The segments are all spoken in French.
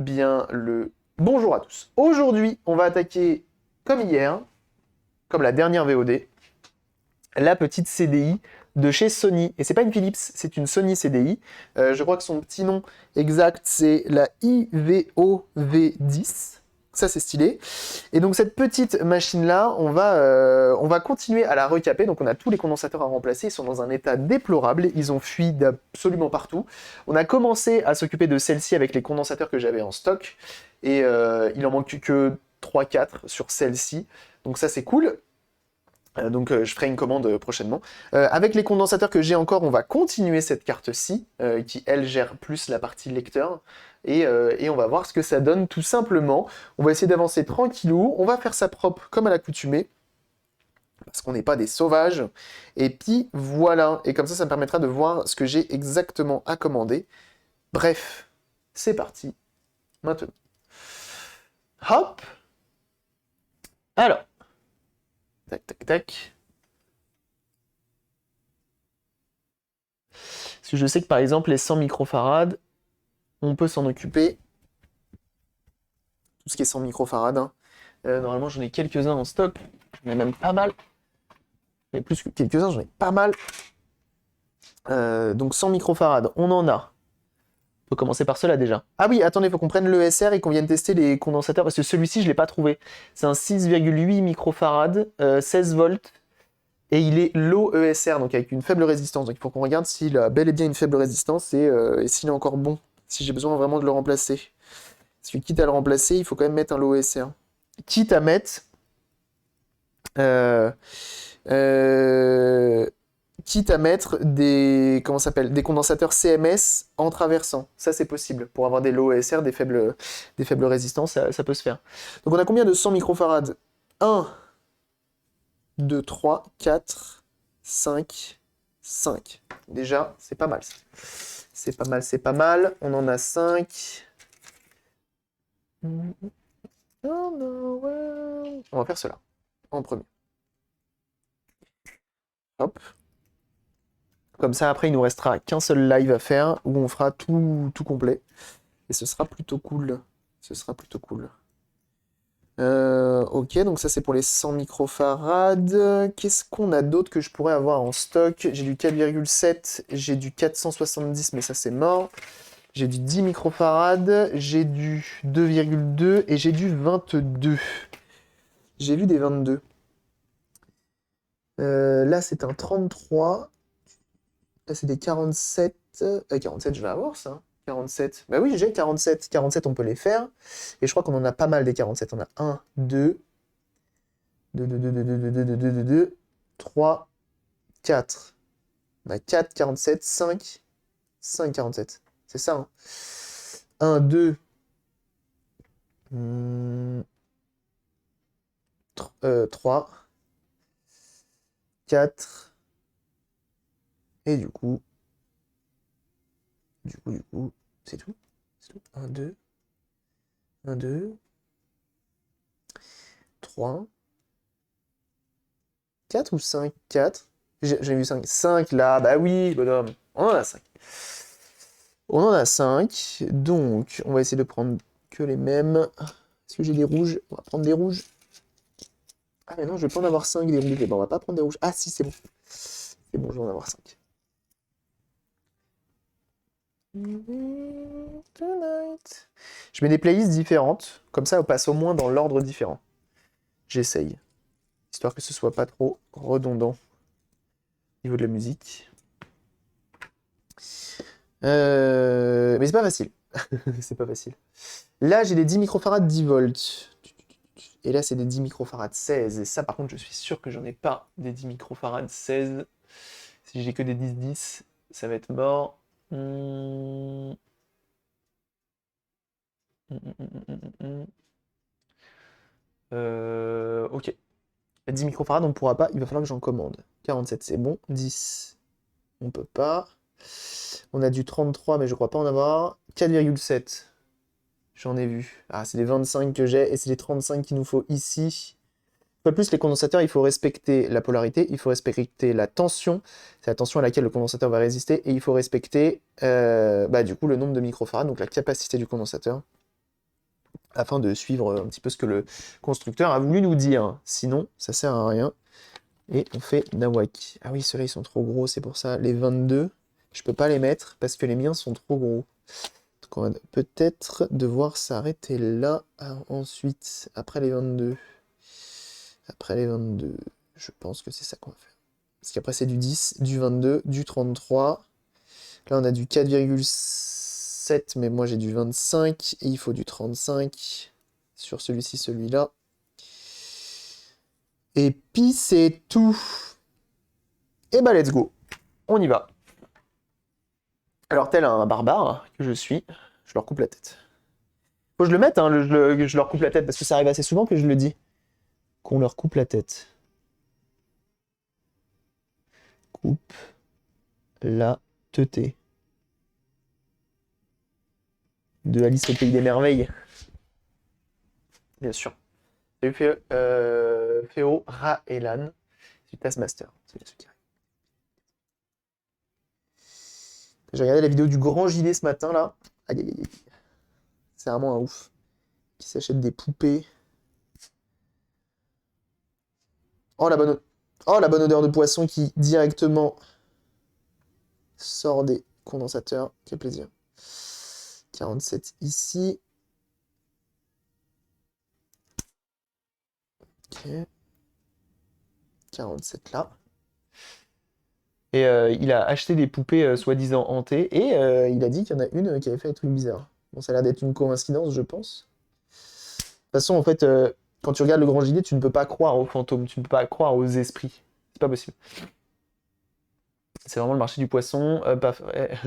bien le bonjour à tous. Aujourd'hui, on va attaquer, comme hier, comme la dernière VOD, la petite CDI de chez Sony. Et c'est pas une Philips, c'est une Sony CDI. Je crois que son petit nom exact, c'est la IVOV10. Ça, c'est stylé. Et donc, cette petite machine-là, on va continuer à la recaper. Donc, on a tous les condensateurs à remplacer. Ils sont dans un état déplorable. Ils ont fui d'absolument partout. On a commencé à s'occuper de celle-ci avec les condensateurs que j'avais en stock. Et il en manque que 3-4 sur celle-ci. Donc, ça, c'est cool. Donc je ferai une commande prochainement. Avec les condensateurs que j'ai encore, on va continuer cette carte-ci, qui elle gère plus la partie lecteur, et on va voir ce que ça donne tout simplement. On va essayer d'avancer tranquillou, on va faire ça propre comme à l'accoutumée, parce qu'on n'est pas des sauvages, et puis voilà, et comme ça me permettra de voir ce que j'ai exactement à commander. Bref, c'est parti, maintenant. Hop. Alors. Tac, tac, tac. Parce que je sais que par exemple, les 100 microfarads, on peut s'en occuper. Tout ce qui est 100 microfarads. Hein. Normalement, j'en ai quelques-uns en stock. J'en ai même pas mal. Mais plus que quelques-uns, j'en ai pas mal. Donc 100 microfarads, on en a. On peut commencer par cela déjà. Ah oui, attendez, il faut qu'on prenne l'ESR et qu'on vienne tester les condensateurs, parce que celui-ci, je ne l'ai pas trouvé. C'est un 6,8 microfarads, 16 volts, et il est low ESR, donc avec une faible résistance. Donc il faut qu'on regarde s'il a bel et bien une faible résistance et s'il est encore bon, si j'ai besoin vraiment de le remplacer. Parce que quitte à le remplacer, il faut quand même mettre un low ESR. Quitte à mettre... euh, euh, quitte à mettre des, comment s'appelle, des condensateurs CMS en traversant. Ça, c'est possible. Pour avoir des low ESR, des faibles résistances, ça peut se faire. Donc, on a combien de 100 microfarads? 1, 2, 3, 4, 5, 5. Déjà, c'est pas mal. C'est pas mal, c'est pas mal. On en a 5. On va faire cela en premier. Hop. Comme ça, après, il nous restera qu'un seul live à faire où on fera tout complet. Et ce sera plutôt cool. Ce sera plutôt cool. Ok, donc ça c'est pour les 100 microfarads. Qu'est-ce qu'on a d'autre que je pourrais avoir en stock? J'ai du 4,7, j'ai du 470, mais ça c'est mort. J'ai du 10 microfarads, j'ai du 2,2 et j'ai du 22. J'ai vu des 22. Là c'est un 33. Là c'est des 47. 47, je vais avoir ça. 47. Bah oui, j'ai 47. 47, on peut les faire. Et je crois qu'on en a pas mal des 47. On a 1, 2, 2, 2, 2, 2, 2, 2, 2, 2, 2, 2, 3, 4. On a 4, 47, 5, 5, 47. C'est ça, hein. 1, 2, 3, 4. Et du coup, c'est tout. 1, 2, 1, 2, 3, 4 ou 5, 4. J'ai vu 5. 5 là, bah oui, bonhomme. On en a 5. On en a 5. Donc, on va essayer de prendre que les mêmes. Est-ce que j'ai des rouges? On va prendre des rouges. Ah mais non, je vais pas en avoir 5 des rouges. Eh ben, on va pas prendre des rouges. Ah si, c'est bon. C'est bon, je vais en avoir 5. Je mets des playlists différentes. Comme ça, on passe au moins dans l'ordre différent. J'essaye. Histoire que ce soit pas trop redondant au niveau de la musique. Mais c'est pas facile. C'est pas facile. Là, j'ai des 10 microfarads 10 volts. Et là, c'est des 10 microfarads 16. Et ça, par contre, je suis sûr que j'en ai pas des 10 microfarads 16. Si j'ai que des 10-10, ça va être mort. Ok. 10 microfarads, on ne pourra pas. Il va falloir que j'en commande. 47, c'est bon. 10, on peut pas. On a du 33, mais je crois pas en avoir. 4,7. J'en ai vu. Ah, c'est les 25 que j'ai, et c'est les 35 qu'il nous faut ici. Pas plus, les condensateurs, il faut respecter la polarité, il faut respecter la tension, c'est la tension à laquelle le condensateur va résister, et il faut respecter, du coup, le nombre de microfarads, donc la capacité du condensateur. afin de suivre un petit peu ce que le constructeur a voulu nous dire. Sinon, ça sert à rien. Et on fait Nawak. Ah oui, ceux-là, ils sont trop gros, c'est pour ça. Les 22, je peux pas les mettre parce que les miens sont trop gros. Donc on va peut-être devoir s'arrêter là. Ensuite, après les 22. Après les 22, je pense que c'est ça qu'on va faire. Parce qu'après, c'est du 10, du 22, du 33. Là, on a du 4,7, mais moi, j'ai du 25. Et il faut du 35 sur celui-ci, celui-là. Et puis, c'est tout. Et bah, let's go. On y va. Alors, tel un barbare que je suis, je leur coupe la tête. Faut que je le mette, hein, je leur coupe la tête, parce que ça arrive assez souvent que je le dis. Qu'on leur coupe la tête. Coupe la teuté. De Alice au Pays des Merveilles. Bien sûr. Salut Féo, Ra et Lan. C'est du Taskmaster. C'est bien ce qui arrive. J'ai regardé la vidéo du grand gilet ce matin là. Aïe aïe aïe. C'est vraiment un ouf. Qui s'achète des poupées. Oh la bonne, oh, la bonne odeur de poisson qui directement sort des condensateurs. Quel plaisir. 47 ici. Ok. 47 là. Et il a acheté des poupées soi-disant hantées. Et il a dit qu'il y en a une qui avait fait des trucs bizarres. Bon, ça a l'air d'être une coïncidence, je pense. De toute façon, en fait, quand tu regardes le grand gilet, tu ne peux pas croire aux fantômes, tu ne peux pas croire aux esprits. C'est pas possible. C'est vraiment le marché du poisson.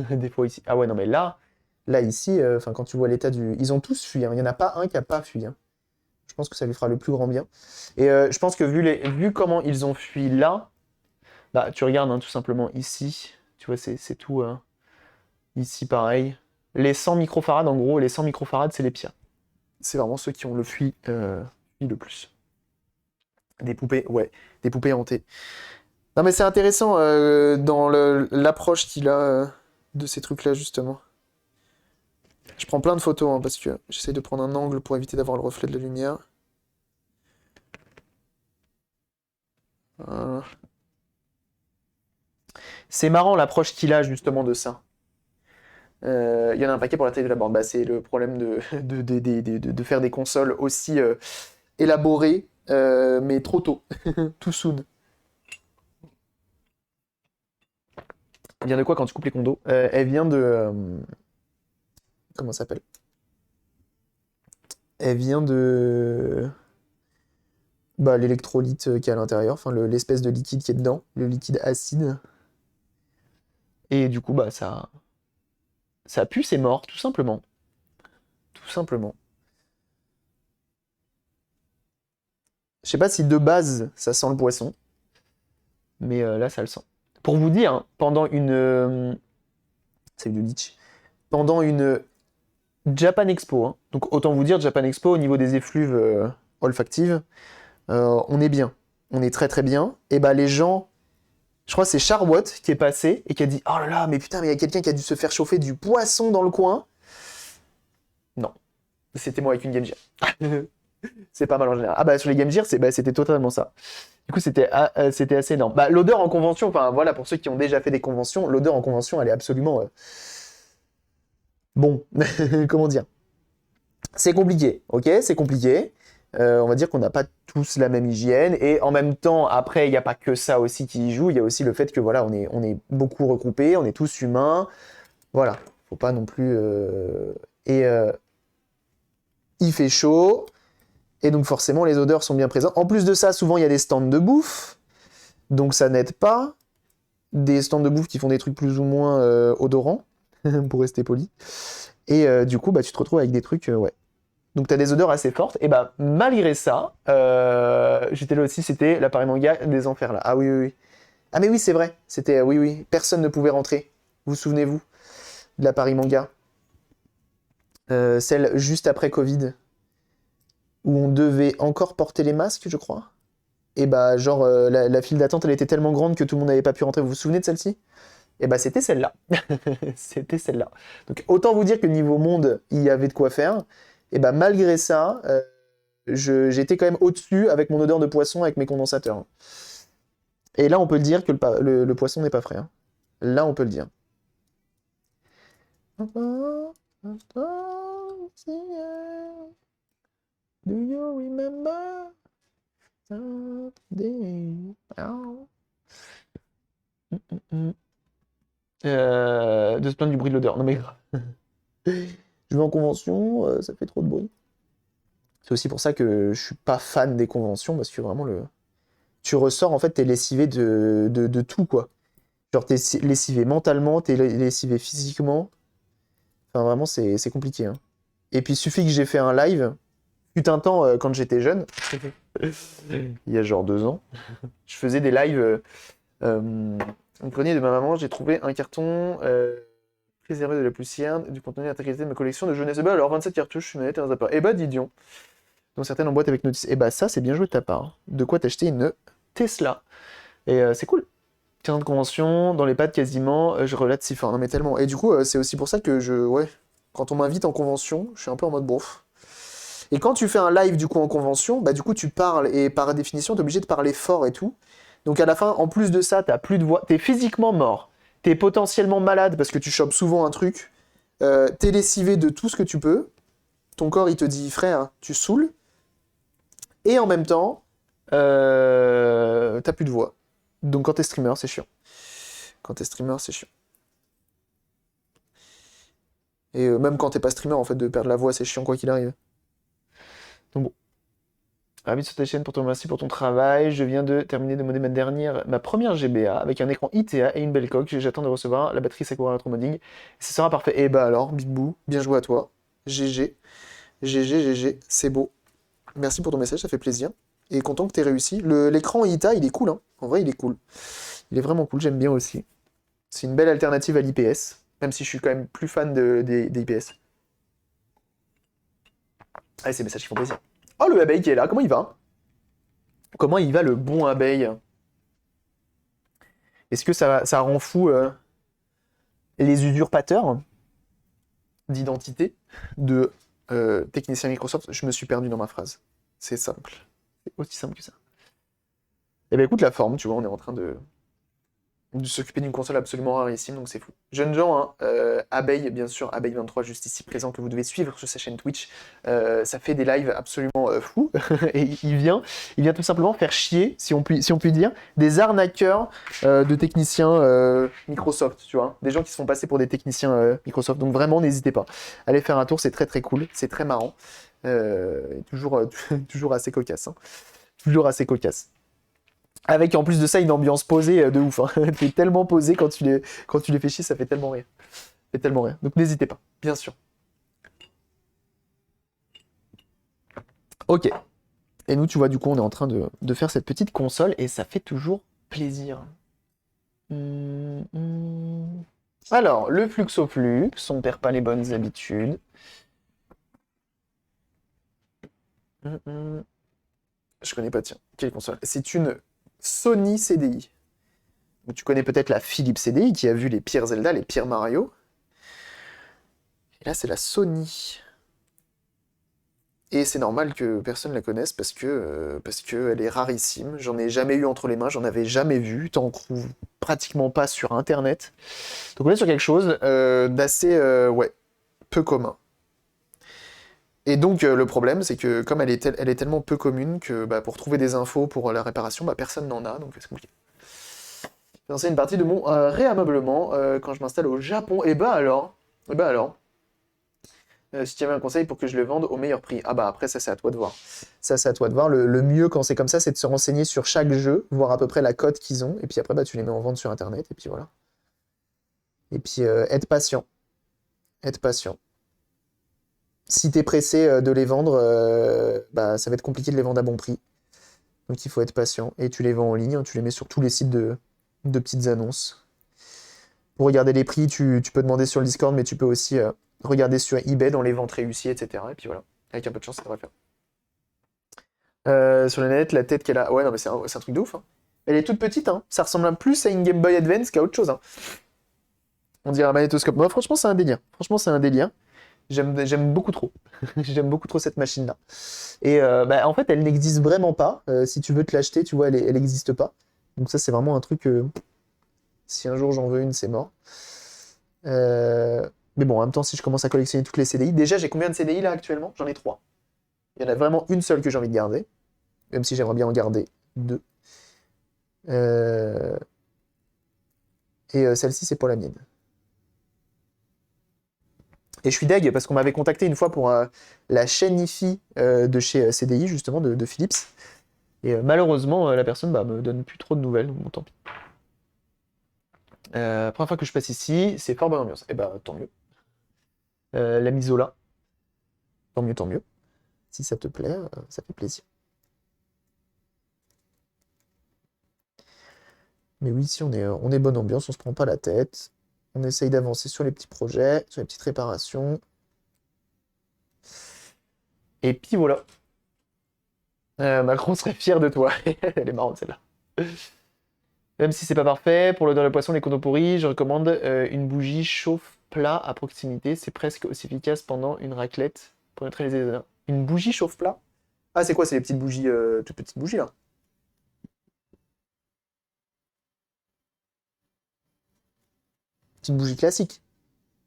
Des fois ici. Ah ouais, non, mais là ici, quand tu vois l'état du. Ils ont tous fui, hein. Il n'y en a pas un qui a pas fui, hein. Je pense que ça lui fera le plus grand bien. Et je pense que vu comment ils ont fui là, bah tu regardes hein, tout simplement ici. Tu vois, c'est tout. Ici, pareil. Les 100 microfarads, en gros, les 100 microfarads, c'est les pires. C'est vraiment ceux qui ont fui le plus. Des poupées, ouais, des poupées hantées. Non, mais c'est intéressant dans l'approche qu'il a de ces trucs-là, justement. Je prends plein de photos hein, parce que j'essaie de prendre un angle pour éviter d'avoir le reflet de la lumière. Voilà. C'est marrant l'approche qu'il a justement de ça. Il y en a un paquet pour la taille de la bande. Bah, c'est le problème de faire des consoles aussi élaborées, mais trop tôt, too soon. Elle vient de quoi quand tu coupes les condos? Elle vient de... comment ça s'appelle? Elle vient de... Bah, l'électrolyte qui est à l'intérieur, enfin l'espèce de liquide qui est dedans, le liquide acide. Et du coup, bah ça pue, c'est mort, tout simplement. Tout simplement. Je sais pas si de base ça sent le poisson, mais là ça le sent. Pour vous dire, hein, pendant une... c'est du litch. Pendant une Japan Expo, hein, donc autant vous dire, Japan Expo, au niveau des effluves olfactives, on est bien. On est très très bien. Et bah les gens... Je crois que c'est Charlotte qui est passé et qui a dit « Oh là là, mais putain, mais il y a quelqu'un qui a dû se faire chauffer du poisson dans le coin. » Non. C'était moi avec une Game Gear. C'est pas mal en général. Ah bah sur les Game Gear, c'était totalement ça. Du coup, c'était assez énorme. Bah, l'odeur en convention, enfin voilà, pour ceux qui ont déjà fait des conventions, l'odeur en convention, elle est absolument... Bon, comment dire? C'est compliqué, ok? C'est compliqué. On va dire qu'on n'a pas tous la même hygiène. Et en même temps, après, il n'y a pas que ça aussi qui y joue. Il y a aussi le fait que voilà, on est beaucoup regroupés, on est tous humains. Voilà, faut pas non plus... Et il fait chaud. Et donc forcément, les odeurs sont bien présentes. En plus de ça, souvent, il y a des stands de bouffe. Donc ça n'aide pas. Des stands de bouffe qui font des trucs plus ou moins odorants, pour rester poli. Et du coup, bah, tu te retrouves avec des trucs, ouais. Donc tu as des odeurs assez fortes. Et bah, malgré ça, j'étais là aussi, c'était l'appareil manga des enfers là. Ah oui, oui, oui. Ah mais oui, c'est vrai. C'était, oui, oui. Personne ne pouvait rentrer. Vous souvenez-vous de l'appareil manga? Celle juste après Covid, où on devait encore porter les masques, je crois. Et bah, genre, la file d'attente, elle était tellement grande que tout le monde n'avait pas pu rentrer. Vous vous souvenez de celle-ci? Et bah, c'était celle-là. C'était celle-là. Donc, autant vous dire que niveau monde, il y avait de quoi faire. et bah malgré ça, j'étais quand même au-dessus avec mon odeur de poisson, avec mes condensateurs. Et là, on peut le dire que le poisson n'est pas frais. Hein. Là, on peut le dire. Do you remember something? De se plaindre du bruit de l'odeur. Non mais grave. Je vais en convention, ça fait trop de bruit. C'est aussi pour ça que je suis pas fan des conventions, parce que vraiment tu ressors, en fait, t'es lessivé de tout, quoi. Genre, t'es lessivé mentalement, t'es lessivé physiquement. Enfin, vraiment, c'est compliqué. Hein. Et puis, il suffit que j'ai fait un live. Fut un temps, quand j'étais jeune, il y a genre 2 ans, je faisais des lives. Au grenier de ma maman, j'ai trouvé un carton préservé de la poussière, du contenu d'intégrité de ma collection de jeunesse. Et bah alors, 27 cartouches, une manette et un zappa. Et bah, dis donc. Dont certaines en boîte avec notice. Et bah, ça, c'est bien joué de ta part. De quoi t'acheter une Tesla. Et c'est cool. 15 de convention, dans les pattes quasiment, je relate si fort. Non mais tellement. Et du coup, c'est aussi pour ça que ouais, quand on m'invite en convention, je suis un peu en mode bof. Et quand tu fais un live du coup en convention, bah du coup tu parles et par définition t'es obligé de parler fort et tout. Donc à la fin, en plus de ça, t'as plus de voix, t'es physiquement mort, t'es potentiellement malade parce que tu chopes souvent un truc, t'es lessivé de tout ce que tu peux, ton corps il te dit frère, tu saoules, et en même temps, t'as plus de voix. Donc quand t'es streamer, c'est chiant. Quand t'es streamer, c'est chiant. Et même quand t'es pas streamer, en fait, de perdre la voix, c'est chiant quoi qu'il arrive. Donc bon. Ravi sur ta chaîne pour te remercier pour ton travail. Je viens de terminer de modder ma première GBA avec un écran ITA et une belle coque. J'attends de recevoir la batterie Sakura Retro Modding. Ce sera parfait. Et bah alors, Big Boo, bien joué à toi. GG. GG, GG, c'est beau. Merci pour ton message, ça fait plaisir. Et content que t'aies réussi. L'écran ITA, il est cool, hein. En vrai, il est cool. Il est vraiment cool, j'aime bien aussi. C'est une belle alternative à l'IPS, même si je suis quand même plus fan des IPS. Allez, ces messages qui font plaisir. Oh, le abeille qui est là, comment il va? Comment il va le bon abeille? Est-ce que ça rend fou les usurpateurs d'identité de techniciens Microsoft? Je me suis perdu dans ma phrase. C'est simple. C'est aussi simple que ça. Eh ben écoute la forme, tu vois, on est en train de s'occuper d'une console absolument rarissime, donc c'est fou. Jeunes gens, hein, Abeille, bien sûr, Abeille23, juste ici présent, que vous devez suivre sur sa chaîne Twitch. Ça fait des lives absolument fous, et il vient tout simplement faire chier, si on peut dire, des arnaqueurs de techniciens Microsoft, tu vois. Des gens qui se font passer pour des techniciens Microsoft, donc vraiment, n'hésitez pas. Allez faire un tour, c'est très très cool, c'est très marrant. Toujours assez cocasse, hein. Toujours assez cocasse. Avec en plus de ça une ambiance posée de ouf. Hein. T'es tellement posé quand tu les fais chier, ça fait tellement rire. Ça fait tellement rire. Donc n'hésitez pas, bien sûr. Ok. Et nous, tu vois, du coup, on est en train de faire cette petite console et ça fait toujours plaisir. Alors, le Fluxoflux, on perd pas les bonnes habitudes. Je connais pas, tiens. Quelle console? C'est une Sony CDI. Donc, tu connais peut-être la Philips CDI qui a vu les pires Zelda, les pires Mario. Et là, c'est la Sony. Et c'est normal que personne la connaisse parce que elle est rarissime. J'en ai jamais eu entre les mains, j'en avais jamais vu. T'en trouves pratiquement pas sur Internet. Donc on est sur quelque chose d'assez peu commun. Et donc le problème, c'est que comme elle est tellement peu commune que pour trouver des infos pour la réparation, personne n'en a, donc c'est compliqué. J'ai lancé une partie de mon réameublement quand je m'installe au Japon. Et alors. Si tu avais un conseil pour que je le vende au meilleur prix. Ah bah après, ça c'est à toi de voir. Ça c'est à toi de voir. Le mieux quand c'est comme ça, c'est de se renseigner sur chaque jeu, voir à peu près la cote qu'ils ont, et puis après tu les mets en vente sur internet, et puis voilà. Et puis être patient. Être patient. Si t'es pressé de les vendre, ça va être compliqué de les vendre à bon prix. Donc il faut être patient. Et tu les vends en ligne, tu les mets sur tous les sites de petites annonces. Pour regarder les prix, tu peux demander sur le Discord, mais tu peux aussi regarder sur eBay dans les ventes réussies, etc. Et puis voilà, avec un peu de chance, ça devrait faire. Sur la net, la tête qu'elle a... Ouais, non, mais c'est un truc de ouf. Hein. Elle est toute petite, hein. Ça ressemble plus à une Game Boy Advance qu'à autre chose. Hein. On dirait un magnétoscope. Moi, franchement, c'est un délire. Franchement, c'est un délire. J'aime beaucoup trop. J'aime beaucoup trop cette machine-là. Et bah, en fait, elle n'existe vraiment pas. Si tu veux te l'acheter, tu vois, elle n'existe pas. Donc ça, c'est vraiment un truc. Si un jour j'en veux une, c'est mort. Euh, Mais bon, en même temps, si je commence à collectionner toutes les CDI, déjà, j'ai combien de CDI là actuellement? J'en ai trois. Il y en a vraiment une seule que j'ai envie de garder, même si j'aimerais bien en garder deux. Euh, Et celle-ci, c'est pour la mienne. Et je suis deg parce qu'on m'avait contacté une fois pour la chaîne IFI de chez CDI, justement, de Philips. Et malheureusement, la personne bah, me donne plus trop de nouvelles, donc bon, tant pis. Première fois que je passe ici, c'est fort bonne ambiance. Et bah tant mieux. La Misola, tant mieux, tant mieux. Si ça te plaît, ça fait plaisir. Mais oui, si on est bonne ambiance, on se prend pas la tête. On essaye d'avancer sur les petits projets, sur les petites réparations. Et puis voilà. Macron serait fier de toi. Elle est marrante celle-là. Même si c'est pas parfait, pour l'odeur de poisson, les condos pourris, je recommande une bougie chauffe-plat à proximité. C'est presque aussi efficace pendant une raclette pour neutraliser les odeurs. Une bougie chauffe-plat? Ah, c'est quoi? C'est les petites bougies, toutes petites bougies là. Petite bougie classique.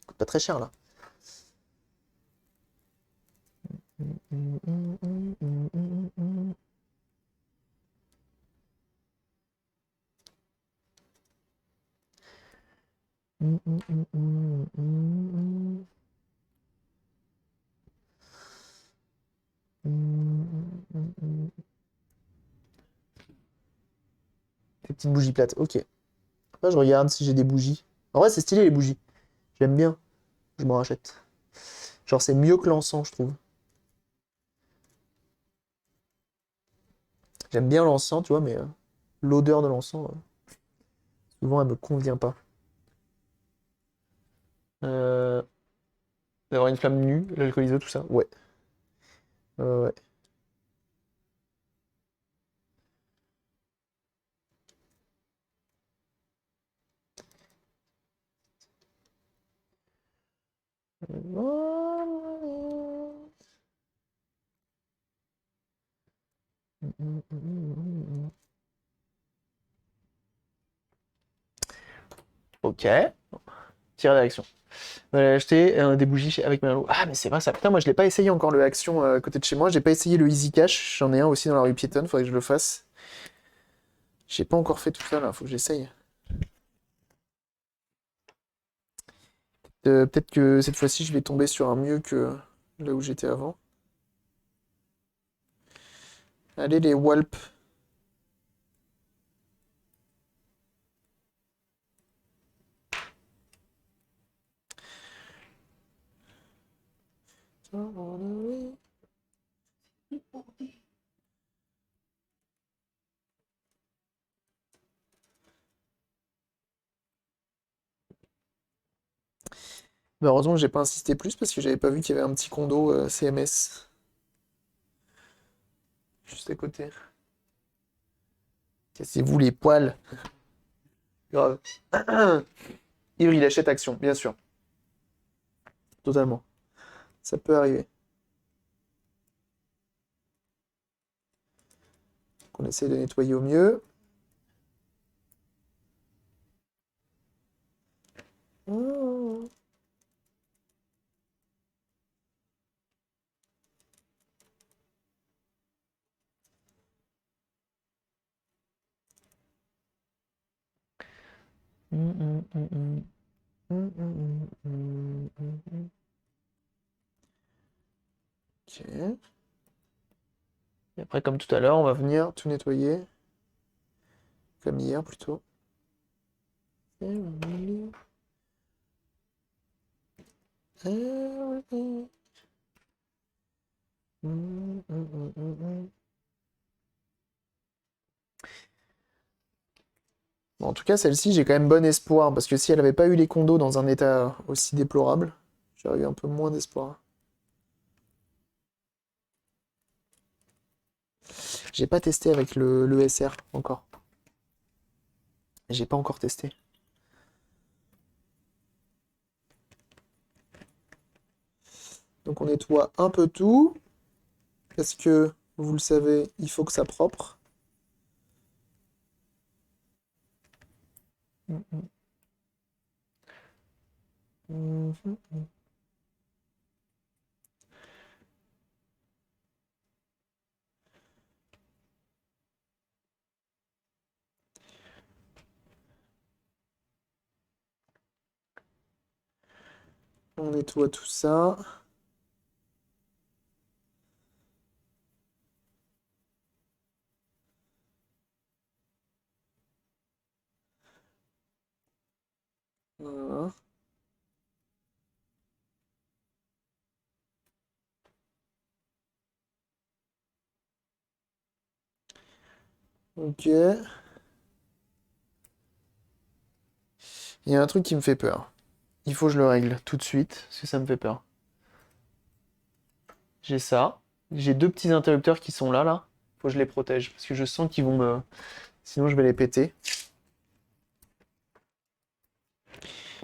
Coûte pas très cher là. Des petites bougies plates, ok. Là, je regarde si j'ai des bougies. En vrai, c'est stylé les bougies. J'aime bien. Je m'en rachète. Genre, c'est mieux que l'encens, je trouve. J'aime bien l'encens, tu vois, mais l'odeur de l'encens, souvent, elle me convient pas. Euh, D'avoir une flamme nue, l'alcoolisé, tout ça. Ouais. Ouais. Ok. Tirer d'érection. Voilà, acheter des bougies avec Merlot. Ah, mais c'est vrai ça. Putain, moi je l'ai pas essayé encore le Action à côté de chez moi. J'ai pas essayé le Easy Cash. J'en ai un aussi dans la rue piétonne. Faudrait que je le fasse. J'ai pas encore fait tout ça là. Faut que j'essaye. Peut-être que cette fois-ci je vais tomber sur un mieux que là où j'étais avant. Allez, les Walp. Bah, heureusement que j'ai pas insisté plus parce que j'avais pas vu qu'il y avait un petit condo CMS juste à côté. Cassez-vous les poils. Grave. Ivry, il achète Action, bien sûr. Totalement. Ça peut arriver. Donc, on essaie de nettoyer au mieux. Ok. Et après, comme tout à l'heure, on va venir tout nettoyer. Comme hier plutôt. Bon, en tout cas, celle-ci, j'ai quand même bon espoir, parce que si elle avait pas eu les condos dans un état aussi déplorable, j'aurais eu un peu moins d'espoir. J'ai pas testé avec le SR encore. J'ai pas encore testé. Donc on nettoie un peu tout. Parce que, vous le savez, il faut que ça propre. On nettoie tout ça. Voilà. Ok. Il y a un truc qui me fait peur. Il faut que je le règle tout de suite, parce que ça me fait peur. J'ai ça. J'ai deux petits interrupteurs qui sont là, là. Faut que je les protège, parce que je sens qu'ils vont me... Sinon, je vais les péter.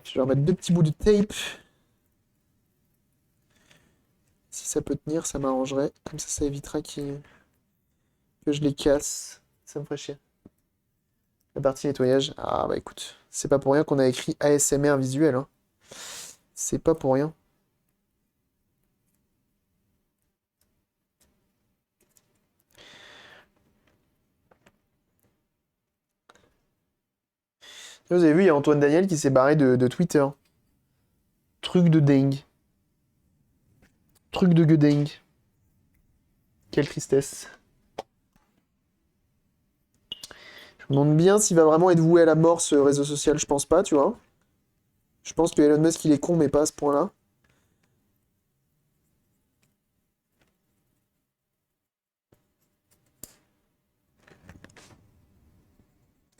Je vais leur mettre deux petits bouts de tape. Si ça peut tenir, ça m'arrangerait. Comme ça évitera que je les casse. Ça me ferait chier. La partie nettoyage. Ah bah écoute, c'est pas pour rien qu'on a écrit ASMR visuel, hein. C'est pas pour rien. Vous avez vu, il y a Antoine Daniel qui s'est barré de Twitter. Truc de dingue. Truc de gueudingue. Quelle tristesse. Je me demande bien s'il va vraiment être voué à la mort, ce réseau social. Je pense pas, tu vois. Je pense que Elon Musk, il est con, mais pas à ce point-là.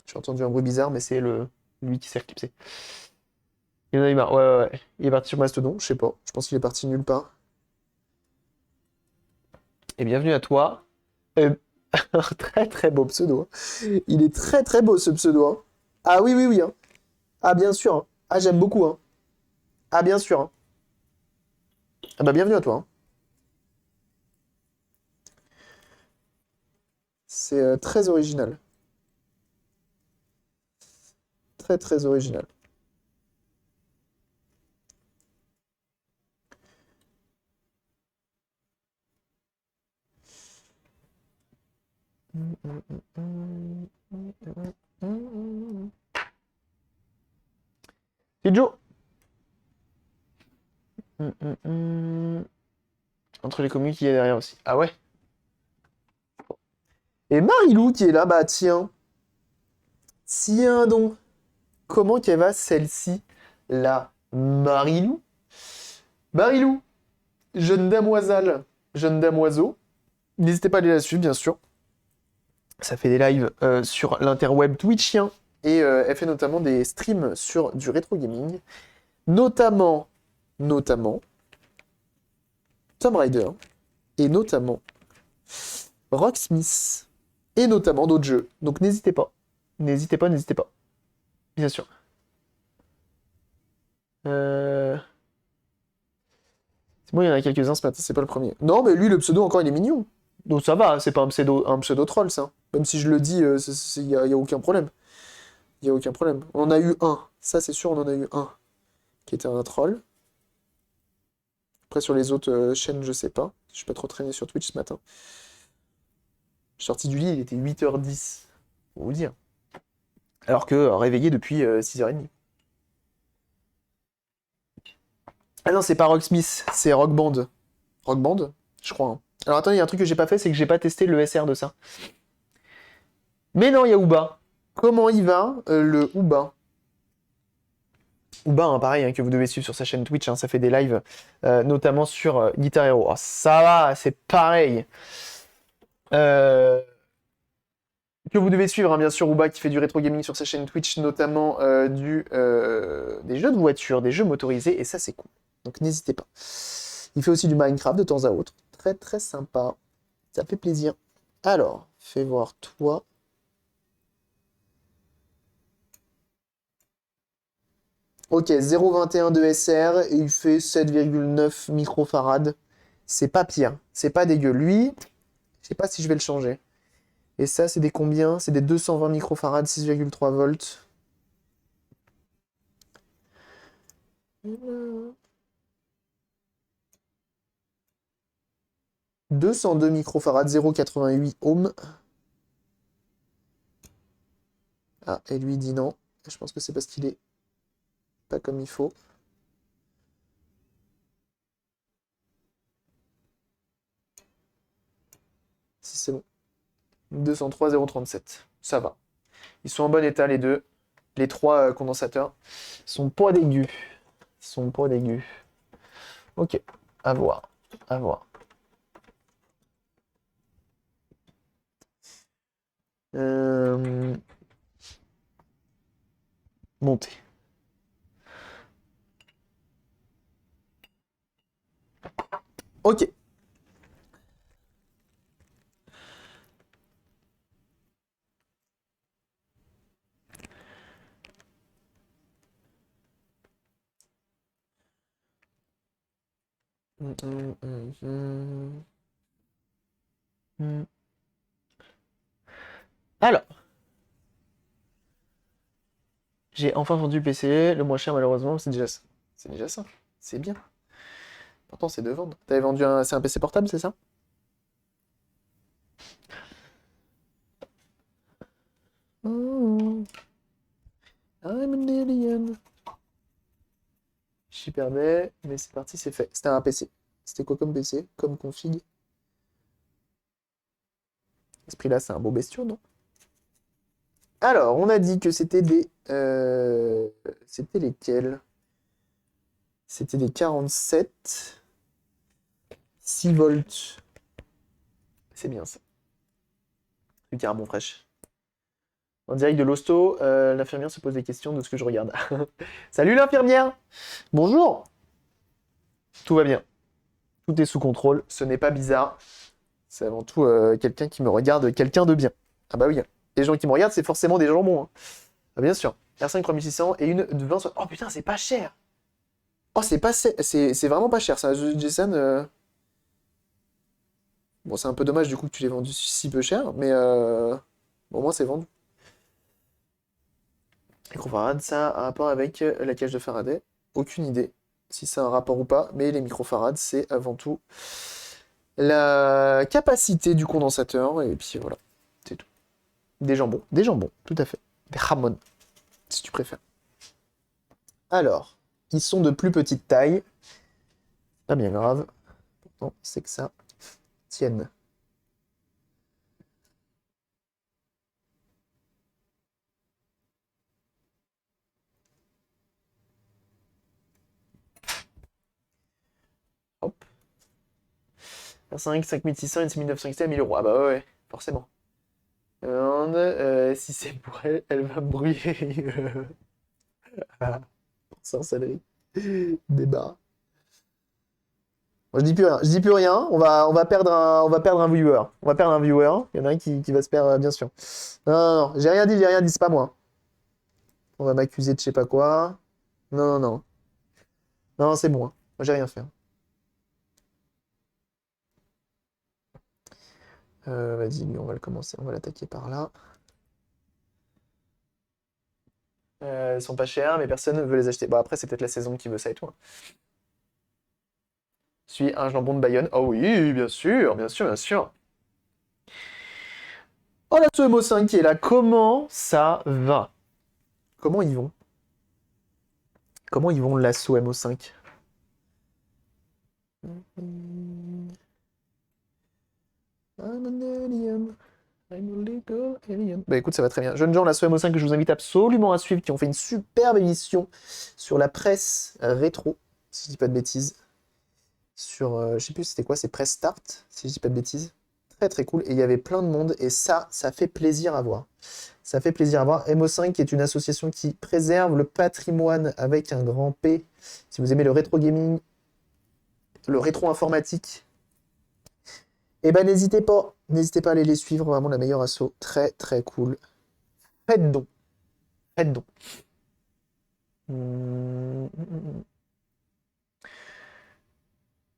J'ai entendu un bruit bizarre, mais c'est lui qui s'est éclipsé. Il en a eu marre. Ouais, ouais, ouais. Il est parti sur Mastodon, je sais pas. Je pense qu'il est parti nulle part. Et bienvenue à toi. Euh, un très très beau pseudo, hein. Il est très très beau ce pseudo, hein. Ah oui, oui, oui, hein. Ah bien sûr, hein. Ah j'aime beaucoup, hein. Ah bien sûr, hein. Ah bah bienvenue à toi, hein. C'est très original. Très très original. C'est Joe. Entre les communes qui est derrière aussi. Ah ouais. Et Marilou qui est là, bah tiens. Tiens donc. Comment qu'elle va celle-ci? La Marilou? Marilou, jeune damoiselle, jeune damoiseau. N'hésitez pas à aller la suivre, bien sûr. Ça fait des lives sur l'interweb twitchien. Et elle fait notamment des streams sur du rétro gaming. Notamment, Tomb Raider. Et notamment, Rocksmith. Et notamment d'autres jeux. Donc n'hésitez pas. N'hésitez pas, n'hésitez pas. Bien sûr. Euh... C'est bon, il y en a quelques-uns ce matin, c'est pas le premier. Non, mais lui, le pseudo, encore, il est mignon. Donc ça va, c'est pas un pseudo troll, ça. Même si je le dis, y a aucun problème. Il y a aucun problème. On en a eu un. Ça, c'est sûr, on en a eu un. Qui était un troll. Après, sur les autres chaînes, je sais pas. Je suis pas trop traîné sur Twitch ce matin. Je suis sorti du lit, il était 8h10. Pour vous dire. Alors que réveillé depuis 6h30. Ah non, c'est pas Rocksmith, c'est Rock Band. Rock Band, je crois, hein. Alors attendez, il y a un truc que j'ai pas fait, c'est que j'ai pas testé le SR de ça. Mais non, il y a Ouba. Comment il va, le Ouba? Ouba, hein, pareil, hein, que vous devez suivre sur sa chaîne Twitch, hein, ça fait des lives, notamment sur Guitar Hero. Oh, ça va, c'est pareil. Euh, que vous devez suivre, hein, bien sûr, Ouba qui fait du rétro gaming sur sa chaîne Twitch, notamment des jeux de voiture, des jeux motorisés, et ça c'est cool. Donc n'hésitez pas. Il fait aussi du Minecraft de temps à autre. Très très sympa. Ça fait plaisir. Alors, fais voir toi. Ok, 0,21 de SR et il fait 7,9 microfarad. C'est pas pire, c'est pas dégueu. Lui, je sais pas si je vais le changer. Et ça, c'est des combien? C'est des 220 microfarad, 6,3 volts. 202 microfarad, 0,88 ohms. Ah, et lui dit non. Je pense que c'est parce qu'il est pas comme il faut. Si c'est bon. 203, 0,37. Ça va. Ils sont en bon état, les deux. Les trois condensateurs. Ils sont pas dégueux. Ils sont pas dégueux. Ok. À voir. À voir. Euh... Monter. Ok. Hum, hum, hum, hum. Hum. Alors, j'ai enfin vendu le PC, le moins cher malheureusement, c'est déjà ça. C'est déjà ça. C'est bien. Pourtant, c'est de vendre. T'avais vendu un... C'est un PC portable, c'est ça? Oh, I'm an alien. J'y perdais, mais c'est parti, c'est fait. C'était un PC. C'était quoi comme PC? Comme config? À ce prix-là, c'est un beau bestiau, non? Alors, on a dit que c'était des... C'était lesquels? C'était des 47 6 volts. C'est bien ça. Du carbone fraîche. En direct de l'hosto, l'infirmière se pose des questions de ce que je regarde. Salut l'infirmière! Bonjour! Tout va bien. Tout est sous contrôle. Ce n'est pas bizarre. C'est avant tout quelqu'un qui me regarde, quelqu'un de bien. Ah bah oui. Les gens qui me regardent, c'est forcément des gens bons, hein. Ah bien sûr. R5 3600 et une de 20... Oh putain, c'est pas cher! Oh, c'est vraiment pas cher, ça. Jason, bon, c'est un peu dommage du coup que tu l'aies vendu si peu cher, mais bon, au moins c'est vendu. Microfarad, ça a un rapport avec la cage de Faraday? Aucune idée si ça a un rapport ou pas, mais les microfarads, c'est avant tout la capacité du condensateur, et puis voilà, c'est tout. Des jambons, tout à fait. Des jamon, si tu préfères. Alors, ils sont de plus petite taille, pas bien grave, pourtant c'est que ça tienne. Hop. R5, 5600 et 6900 XT à 1000 euros. Ah bah ouais, forcément. Si c'est pour elle, elle va me brouiller. Sans salerie. Débat. Moi, je dis plus rien. Je dis plus rien. On va perdre un viewer. On va perdre un viewer. Il y en a un qui va se perdre, bien sûr. Non, non, non. J'ai rien dit, j'ai rien dit. C'est pas moi. On va m'accuser de je sais pas quoi. Non, non, non. Non, c'est moi. Moi, j'ai rien fait. Vas-y, lui, on va le commencer. On va l'attaquer par là. Elles sont pas chères, mais personne ne veut les acheter. Bon, après, c'est peut-être la saison qui veut ça et tout, hein. Suis un jambon de Bayonne. Oh oui, bien sûr, bien sûr, bien sûr. Oh, la Suemo 5 qui est là. Comment ça va? Comment ils vont? Comment ils vont l'assaut MO5? I'm an alien. I'm a little alien. Bah écoute, ça va très bien. Jeunes gens, l'assaut MO5 que je vous invite absolument à suivre, qui ont fait une superbe émission sur la presse rétro, si je dis pas de bêtises. Sur, je sais plus c'était quoi, c'est Press Start, si je dis pas de bêtises. Très très cool. Et il y avait plein de monde, et ça fait plaisir à voir. Ça fait plaisir à voir. MO5 est une association qui préserve le patrimoine avec un grand P. Si vous aimez le rétro gaming, le rétro informatique, eh ben n'hésitez pas à aller les suivre, vraiment la meilleure asso, très très cool. Faites donc, faites donc.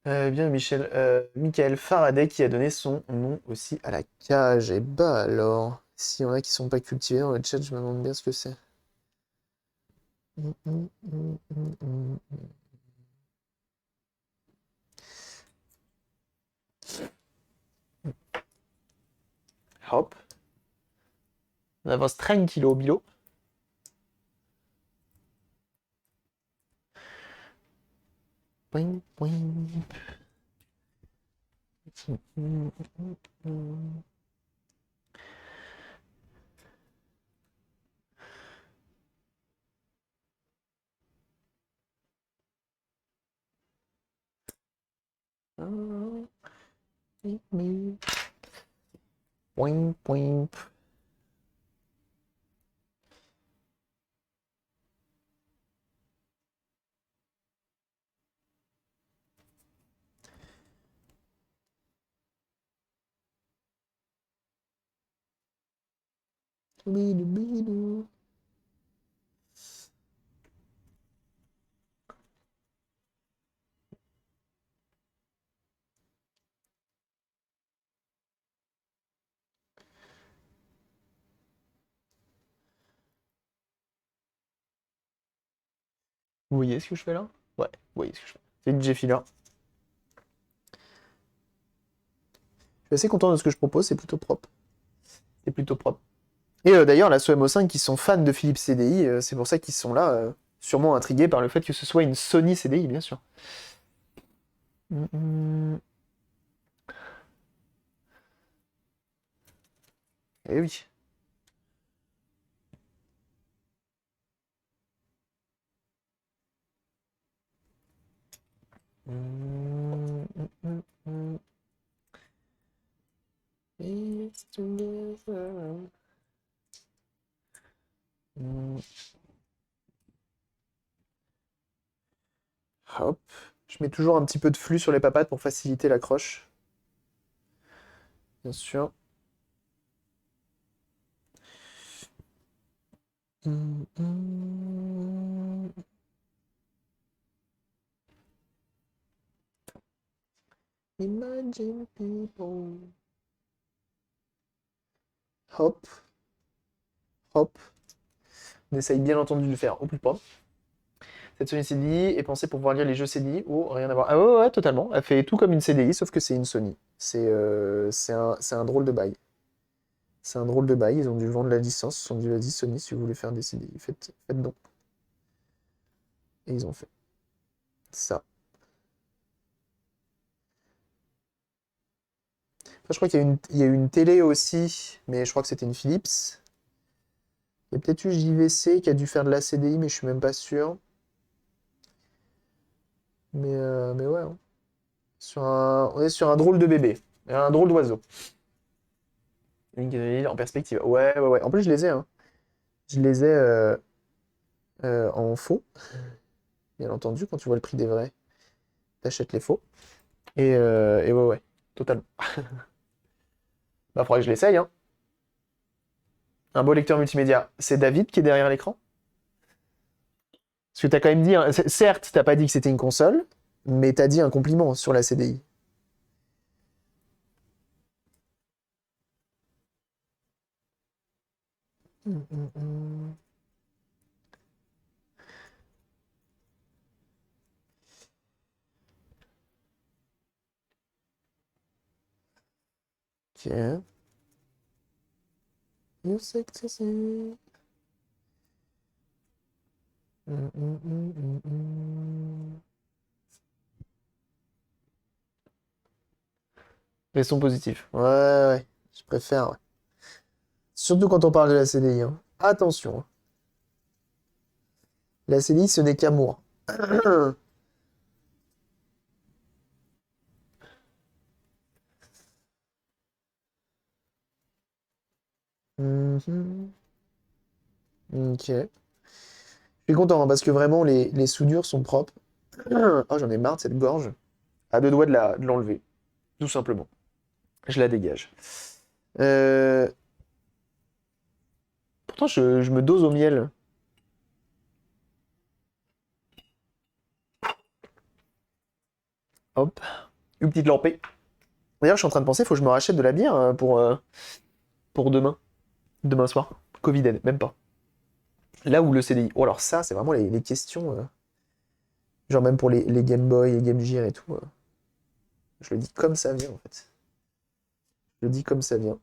Bien Michael Faraday qui a donné son nom aussi à la cage. Et bah alors, s'il y en a qui sont pas cultivés dans le chat, je me demande bien ce que c'est. Hop. On avance tranquillo bilo. Boing, boing. Boing, boing. Bidou, bidou. Vous voyez ce que je fais là? Ouais, vous voyez ce que je fais. C'est une G-Filler. Je suis assez content de ce que je propose, c'est plutôt propre. C'est plutôt propre. Et d'ailleurs, la SOMO5 qui sont fans de Philips CDI, c'est pour ça qu'ils sont là, sûrement intrigués par le fait que ce soit une Sony CDI, bien sûr. Eh oui. Hop. Je mets toujours un petit peu de flux sur les papates pour faciliter l'accroche. Bien sûr. Imagine people. Hop. Hop. On essaye bien entendu de le faire au plus propre. Cette Sony CDI est pensée pour pouvoir lire les jeux CDI ou rien à voir. Ah ouais, ouais, totalement. Elle fait tout comme une CDI, sauf que c'est une Sony. C'est un drôle de bail. C'est un drôle de bail. Ils ont dû vendre la licence. Ils se sont dit, vas-y, Sony, si vous voulez faire des CDI, faites donc. Et ils ont fait ça. Enfin, je crois qu'il y a eu une télé aussi, mais je crois que c'était une Philips. Il y a peut-être eu JVC qui a dû faire de la CDI, mais je suis même pas sûr. Mais ouais, hein. On est sur un drôle de bébé. Un drôle d'oiseau. Link en perspective. Ouais, ouais, ouais. En plus, je les ai, hein. Je les ai en faux. Bien entendu, quand tu vois le prix des vrais, t'achètes les faux. Et ouais, ouais, totalement. Bah, faudrait que je l'essaye, hein. Un beau lecteur multimédia. C'est David qui est derrière l'écran? Parce que t'as quand même dit, hein, certes, t'as pas dit que c'était une console, mais t'as dit un compliment sur la CDI. Ok. You sexy. Les sons positifs. Ouais, ouais, je préfère, ouais. Surtout quand on parle de la CDI, hein. Attention, hein. La CDI, ce n'est qu'amour. Mhm. Ok. Je suis content, hein, parce que vraiment, les soudures sont propres. Oh, j'en ai marre de cette gorge. À deux doigts de l'enlever. Tout simplement. Je la dégage. Euh, Pourtant, je me dose au miel. Hop, une petite lampée. D'ailleurs, je suis en train de penser, il faut que je me rachète de la bière pour demain. Demain soir. Covid, même pas. Là où le CDI. Oh, alors ça, c'est vraiment les questions. Genre même pour les Game Boy, les Game Gear et tout. Je le dis comme ça vient, en fait. Je le dis comme ça vient.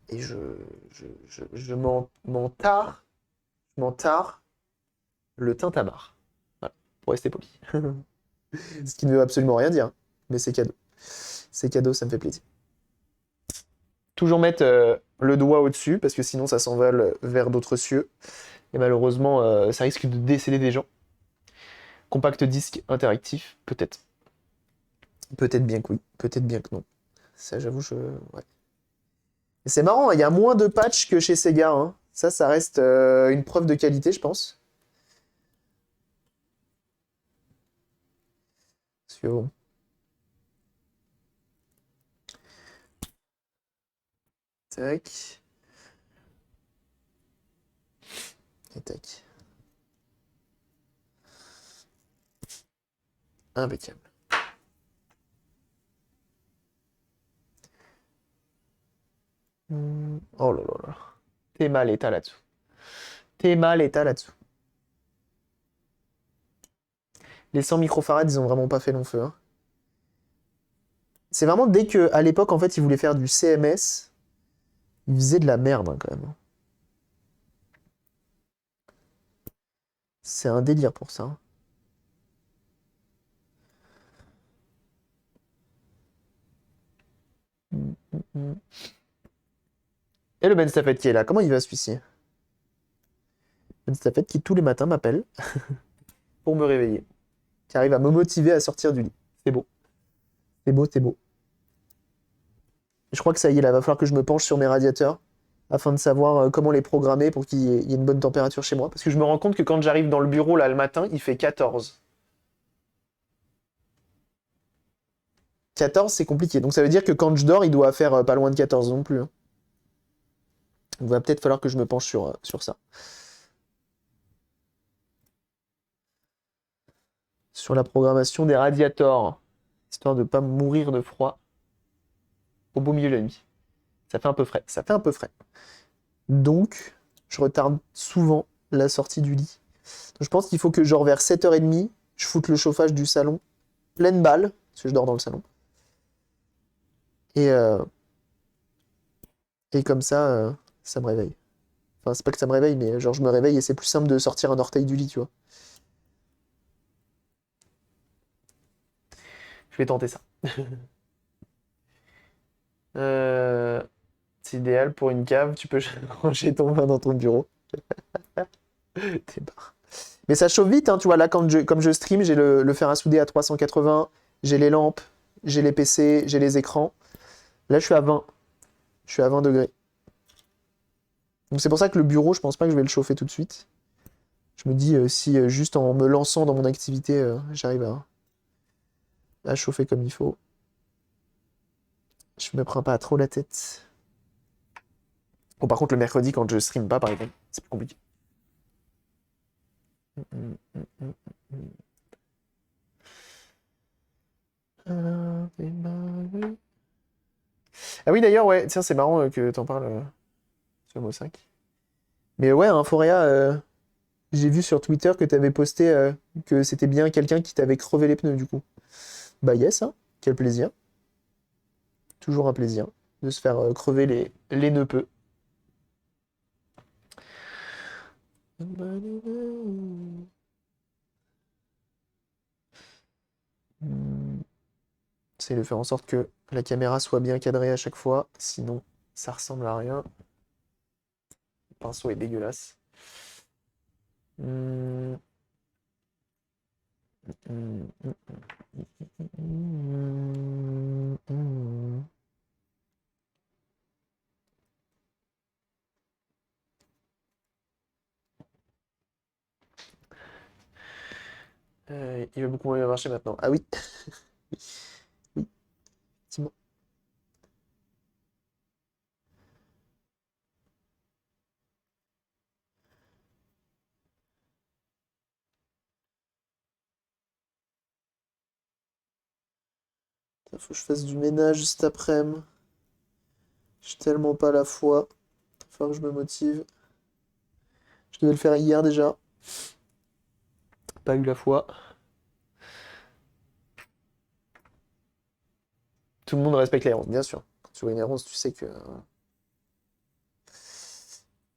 Et je m'en tare. Je m'en tare le tintamarre. Voilà, pour rester poli. Ce qui ne veut absolument rien dire. Mais c'est cadeau. C'est cadeau, ça me fait plaisir. Toujours mettre le doigt au-dessus, parce que sinon ça s'envole vers d'autres cieux. Et malheureusement, ça risque de décéder des gens. Compact disque interactif, peut-être. Peut-être bien que oui, peut-être bien que non. Ça, j'avoue, ouais. Et c'est marrant, il y a moins de patchs que chez Sega, hein. Ça reste une preuve de qualité, je pense. Parce que bon. Tac. Et tac. Impeccable. Oh là là là. T'es mal état là-dessous. T'es mal état là-dessous. Les 100 microfarads, ils ont vraiment pas fait long feu, hein. C'est vraiment dès que, à l'époque, en fait, ils voulaient faire du CMS, ils faisaient de la merde, hein, quand même. C'est un délire pour ça, hein. Mm, mm, mm. Et le Ben Staffet qui est là, comment il va celui-ci? Ben Staffet qui tous les matins m'appelle pour me réveiller, qui arrive à me motiver à sortir du lit. C'est beau. C'est beau, c'est beau. Je crois que ça y est, là, va falloir que je me penche sur mes radiateurs afin de savoir comment les programmer pour qu'il y ait une bonne température chez moi. Parce que je me rends compte que quand j'arrive dans le bureau là le matin, il fait 14. 14, c'est compliqué. Donc ça veut dire que quand je dors, il doit faire pas loin de 14 non plus, hein. Il va peut-être falloir que je me penche sur ça. Sur la programmation des radiators, histoire de ne pas mourir de froid au beau milieu de la nuit. Ça fait un peu frais. Ça fait un peu frais. Donc, je retarde souvent la sortie du lit. Donc, je pense qu'il faut que, genre, vers 7h30, je foute le chauffage du salon pleine balle, parce que je dors dans le salon. Et, euh, et comme ça me réveille. Enfin, c'est pas que ça me réveille, mais genre, je me réveille et c'est plus simple de sortir un orteil du lit, tu vois. Je vais tenter ça. Euh, c'est idéal pour une cave, tu peux ranger ton vin dans ton bureau. T'es barre. Mais ça chauffe vite, hein, tu vois, là, comme je stream, j'ai le fer à souder à 380, j'ai les lampes, j'ai les PC, j'ai les écrans. Là, je suis à 20. Je suis à 20 degrés. Donc c'est pour ça que le bureau, je pense pas que je vais le chauffer tout de suite. Je me dis, si juste en me lançant dans mon activité, j'arrive à chauffer comme il faut, je me prends pas trop la tête. Bon, par contre, le mercredi, quand je stream pas, par exemple, c'est plus compliqué. Mm, mm, mm, mm, mm. Ah oui, d'ailleurs, ouais, tiens, c'est marrant que t'en parles sur Mo 5. Mais ouais, Inforea, j'ai vu sur Twitter que t'avais posté que c'était bien quelqu'un qui t'avait crevé les pneus, du coup. Bah yes, hein, quel plaisir. Toujours un plaisir de se faire crever les neupeux. C'est de faire en sorte que la caméra soit bien cadrée à chaque fois, sinon ça ressemble à rien. Le pinceau est dégueulasse. Hum, hum, hum, hum. Il va beaucoup moins bien marcher maintenant. Ah oui, oui, effectivement. Faut que je fasse du ménage cet après-midi. J'ai tellement pas la foi. Faut que je me motive. Je devais le faire hier déjà. Pas eu la foi. Tout le monde respecte les ronces, bien sûr. Quand tu vois une ronce, tu sais que.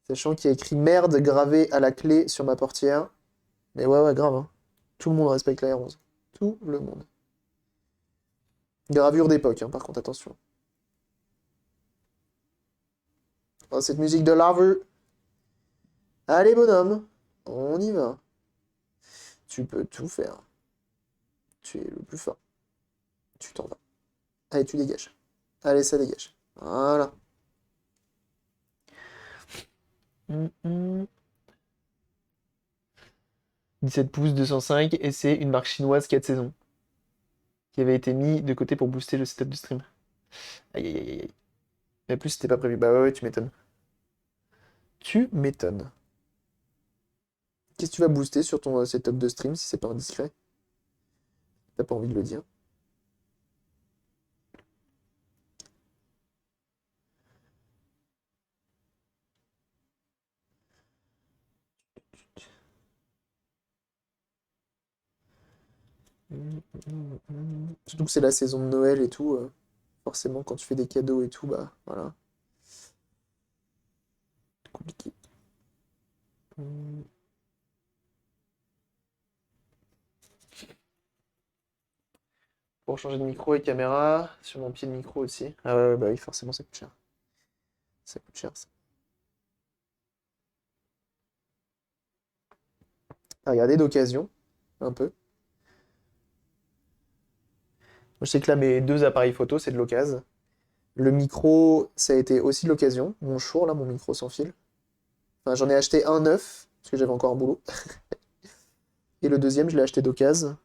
Sachant qu'il y a écrit merde gravé à la clé sur ma portière. Mais ouais, grave, hein. Tout le monde respecte la ronce. Tout le monde. Gravure d'époque, hein, par contre, attention. Oh, cette musique de Larver. Allez, bonhomme, on y va. Tu peux tout faire. Tu es le plus fort. Tu t'en vas. Allez, tu dégages. Allez, ça dégage. Voilà. 17 pouces, 205, et c'est une marque chinoise 4 saisons qui avait été mis de côté pour booster le setup de stream. Aïe aïe aïe aïe. Mais plus, c'était pas prévu. Bah ouais, tu m'étonnes. Tu m'étonnes. Qu'est-ce que tu vas booster sur ton setup de stream si c'est pas indiscret? T'as pas envie de le dire. Surtout que c'est la saison de Noël et tout. Forcément, quand tu fais des cadeaux et tout, bah voilà. Compliqué. Pour changer de micro et caméra, sur mon pied de micro aussi. Ah ouais, bah oui, forcément, ça coûte cher. Ça coûte cher, ça. À regarder d'occasion, un peu. Moi, je sais que là, mes deux appareils photo, c'est de l'occasion. Le micro, ça a été aussi de l'occasion. Mon Shure, là, mon micro sans fil. Enfin, j'en ai acheté un neuf, parce que j'avais encore un boulot. Et le deuxième, je l'ai acheté d'occasion.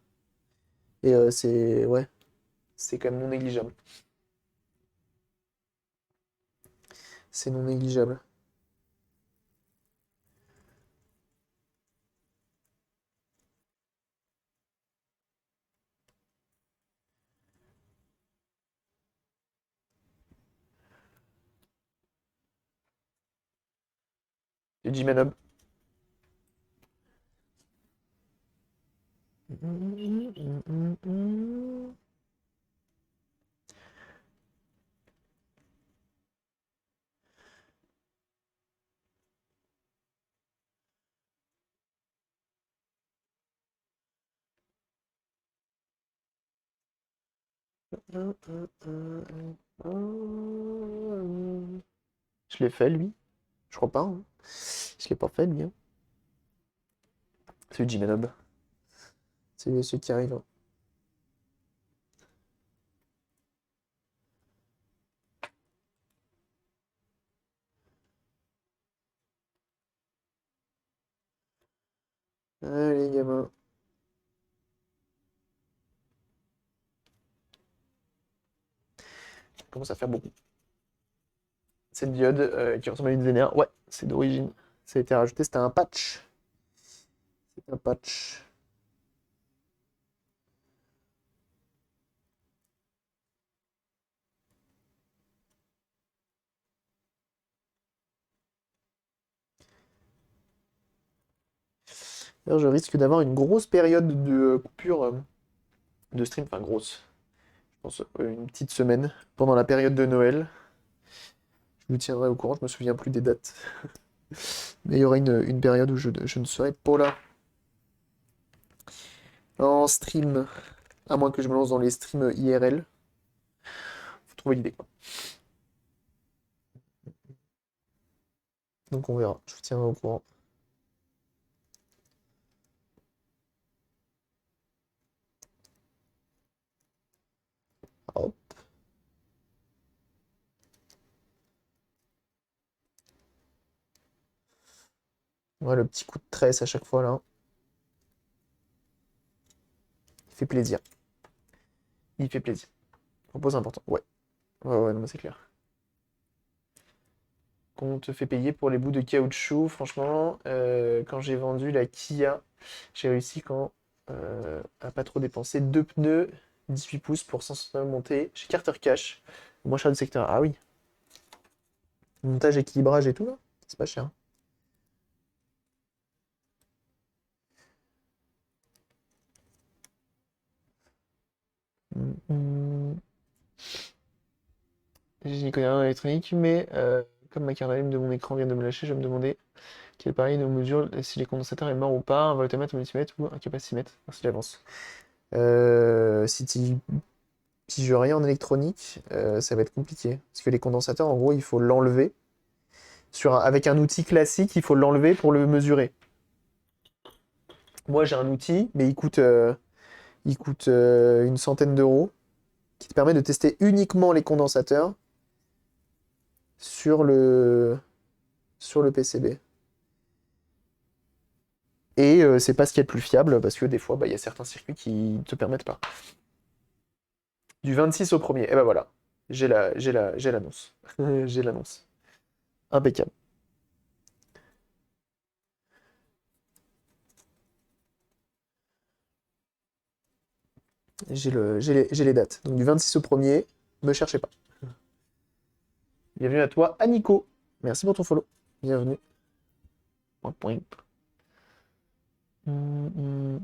Et c'est... Ouais, c'est quand même non négligeable. C'est non négligeable. Et Jimenob. Je l'ai fait, lui. Je crois pas, hein. Je l'ai pas fait, lui, hein. C'est le Jimenob. C'est ceux qui arrivent, hein. Allez, gamin. Ça commence à faire beaucoup. Cette diode qui ressemble à une Zener. Ouais, c'est d'origine. Ça a été rajouté, c'était un patch. C'est un patch. D'ailleurs, je risque d'avoir une grosse période de coupure de stream. Enfin, grosse. Je pense une petite semaine pendant la période de Noël. Je vous tiendrai au courant, je me souviens plus des dates. Mais il y aura une période où je ne serai pas là. En stream. À moins que je me lance dans les streams IRL. Faut trouver l'idée, quoi. Donc on verra. Je vous tiendrai au courant. Hop. Ouais, le petit coup de tresse à chaque fois là. Il fait plaisir. Il fait plaisir. Propos important. Ouais. Ouais, non, mais c'est clair. Qu'on te fait payer pour les bouts de caoutchouc, franchement, quand j'ai vendu la Kia, j'ai réussi à pas trop dépenser. Deux pneus, 18 pouces pour 169 montées chez Carter Cash. Moins cher du secteur. Ah oui. Montage, équilibrage et tout, là. C'est pas cher. Je n'y connais rien en électronique, mais comme ma carte de mon écran vient de me lâcher, je vais me demander quel pareil nos mesures, si les condensateurs est mort ou pas, un voltamètre, un multimètre ou un capacimètre. Merci d'avance. Si tu piges rien en électronique, ça va être compliqué. Parce que les condensateurs, en gros, il faut l'enlever. Avec un outil classique, il faut l'enlever pour le mesurer. Moi, j'ai un outil, mais il coûte une centaine d'euros, qui te permet de tester uniquement les condensateurs sur le PCB. Et c'est pas ce qu'il y a de plus fiable, parce que des fois, bah, il y a certains circuits qui ne te permettent pas. Du 26 au 1er, et ben voilà. J'ai l'annonce. J'ai l'annonce. Impeccable. J'ai les dates. Donc du 26 au 1er, me cherchez pas. Bienvenue à toi, Aniko. Merci pour ton follow. Bienvenue. Point, point.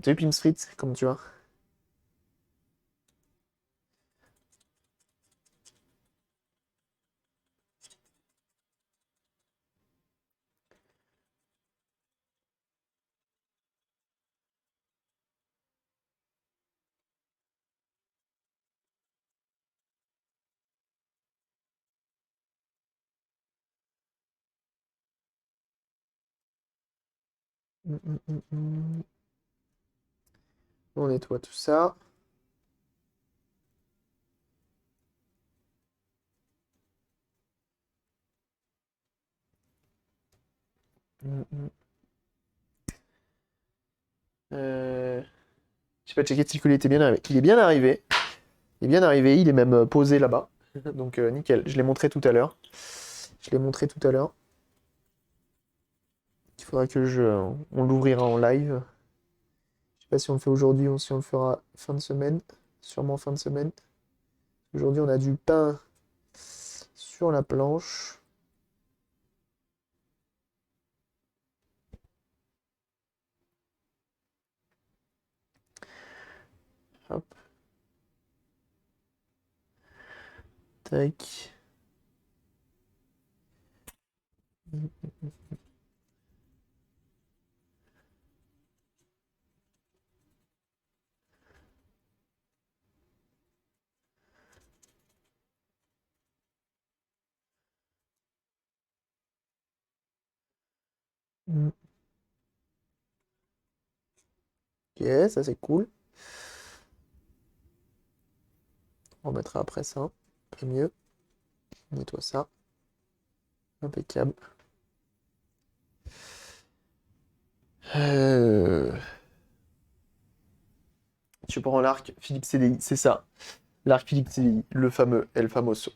Salut Pim Street, comment tu vas? On nettoie tout ça. J'ai pas checké si le colis était bien arrivé. Il est bien arrivé. Il est bien arrivé. Il est même posé là-bas. Donc nickel. Je l'ai montré tout à l'heure. Il faudra on l'ouvrira en live. Je sais pas si on le fait aujourd'hui ou si on le fera fin de semaine. Sûrement fin de semaine. Aujourd'hui, on a du pain sur la planche. Hop. Tac. Ok, ça c'est cool. On remettra après ça. Un peu mieux. On nettoie ça. Impeccable. Euh, Tu prends l'arc Philippe CDI, c'est ça. L'arc Philippe CDI, le fameux El Famoso.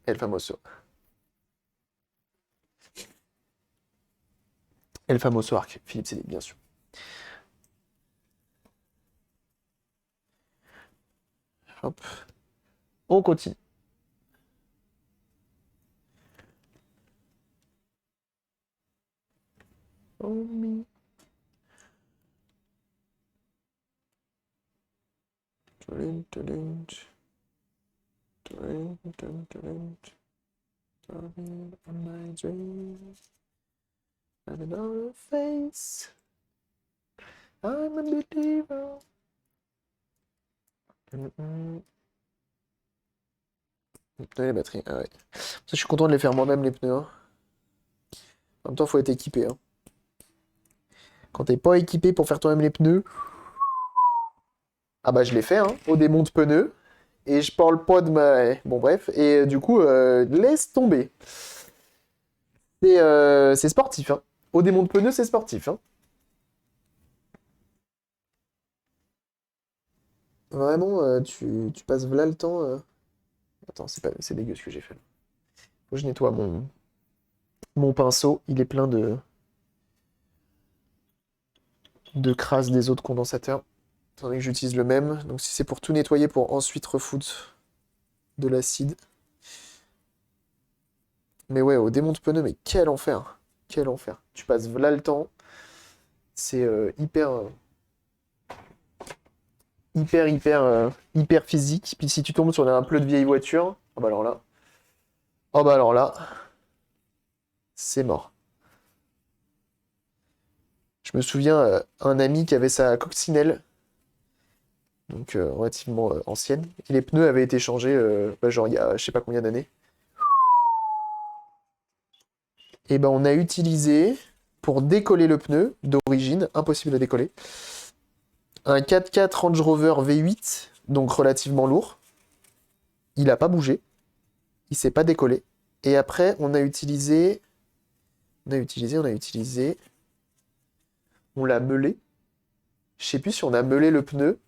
El Famoso. El Famoso arc Philippe CDI, bien sûr. Hop. On continue. Oh, me. Tudun, tudun, tudun, tudun, tudun, tudun, on my dream. And another face. I'm a believer. Les batteries, ah ouais. Ça, je suis content de les faire moi-même, les pneus, hein. En même temps, faut être équipé, hein. Quand t'es pas équipé pour faire toi-même les pneus, ah bah je l'ai fait, hein, au démonte pneus. Et je parle pas de ma... Bon bref, et du coup, laisse tomber. C'est sportif, hein. Au démonte pneus, c'est sportif, hein. Vraiment, tu passes là le temps. Attends, c'est dégueu ce que j'ai fait là. Faut que je nettoie mon pinceau. Il est plein de crasse des autres condensateurs. Étant donné que j'utilise le même. Donc si c'est pour tout nettoyer pour ensuite refoutre de l'acide. Mais ouais, au démonte pneu, mais quel enfer. Quel enfer. Tu passes là le temps. C'est hyper physique. Puis si tu tombes sur un pleu de vieille voiture, oh bah alors là, c'est mort. Je me souviens, un ami qui avait sa coccinelle, donc relativement ancienne, et les pneus avaient été changés, bah, genre il y a je sais pas combien d'années. Et ben on a utilisé, pour décoller le pneu d'origine, impossible à décoller, un 4x4 Range Rover V8, donc relativement lourd. Il a pas bougé, il s'est pas décollé. Et après, on l'a meulé. Je sais plus si on a meulé le pneu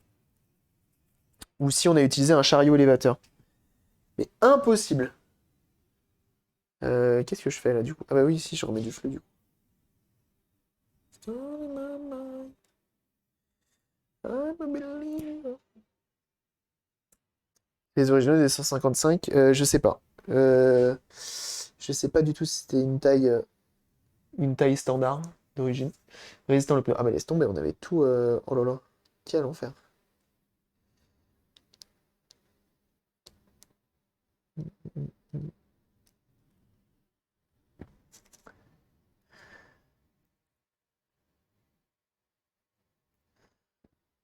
ou si on a utilisé un chariot élévateur. Mais impossible. Qu'est-ce que je fais là du coup? Ah bah oui, si, je remets du flux du coup. Les originaux des 155, je sais pas. Je sais pas du tout si c'était une taille standard d'origine. Résistant le pneu. Ah bah laisse tomber, on avait tout. Oh là là, quel enfer.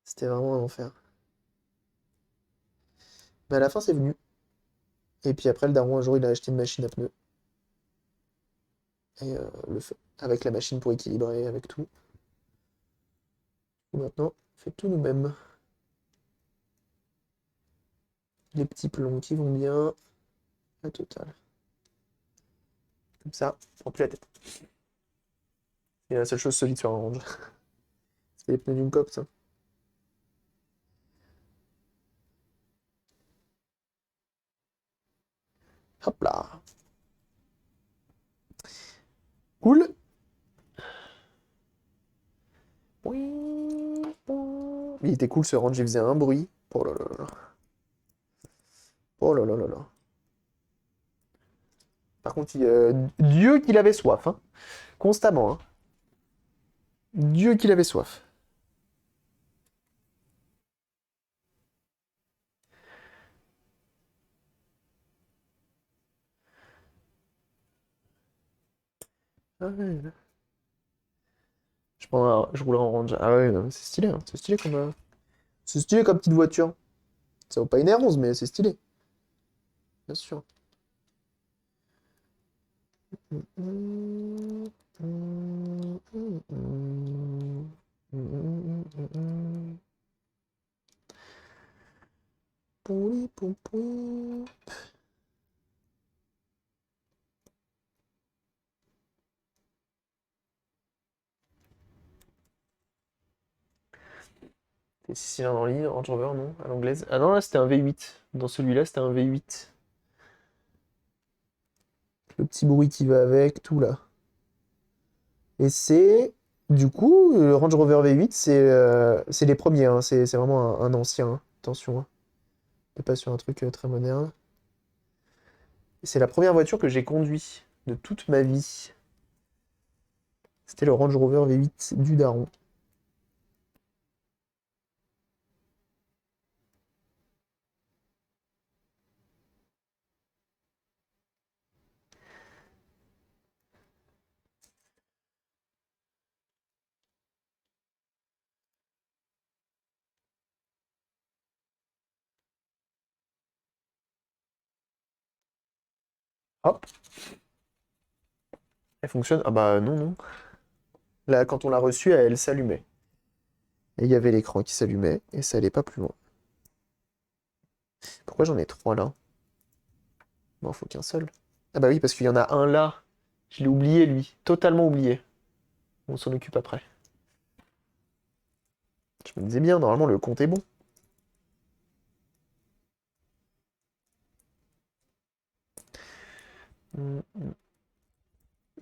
C'était vraiment un enfer. Mais à la fin, c'est venu. Et puis après, le daron, un jour, il a acheté une machine à pneus. Et le fait. Avec la machine pour équilibrer, avec tout. Et maintenant, on fait tout nous-mêmes. Les petits plombs qui vont bien. La totale. Comme ça, on prend plus la tête. C'est la seule chose solide sur un range. C'est les pneus d'une coque, ça. Hop là. Cool. Il était cool ce range, il faisait un bruit. Oh là là là. Oh là là là là. Par contre, Dieu qu'il avait soif, hein. Constamment, hein. Dieu qu'il avait soif. Ah ouais. Je roulerai en range. Ah ouais, non, mais c'est stylé, hein. C'est stylé comme petite voiture. Ça vaut pas une R11, mais c'est stylé. Bien sûr. Pouli, pou, pou. C'est 6 cylindres en ligne, Range Rover, non? À l'anglaise. Ah non, là, c'était un V8. Dans celui-là, c'était un V8. Le petit bruit qui va avec, tout là. Et c'est... Du coup, le Range Rover V8, c'est les premiers, hein. C'est vraiment un ancien, hein. Attention, hein. On n'est pas sur un truc très moderne. C'est la première voiture que j'ai conduite de toute ma vie. C'était le Range Rover V8 du daron. Hop, elle fonctionne. Ah bah non, non. Là, quand on l'a reçue, elle s'allumait. Et il y avait l'écran qui s'allumait, et ça allait pas plus loin. Pourquoi j'en ai trois là? Bon, faut qu'un seul. Ah bah oui, parce qu'il y en a un là. Je l'ai oublié, lui. Totalement oublié. On s'en occupe après. Je me disais bien, normalement, le compte est bon.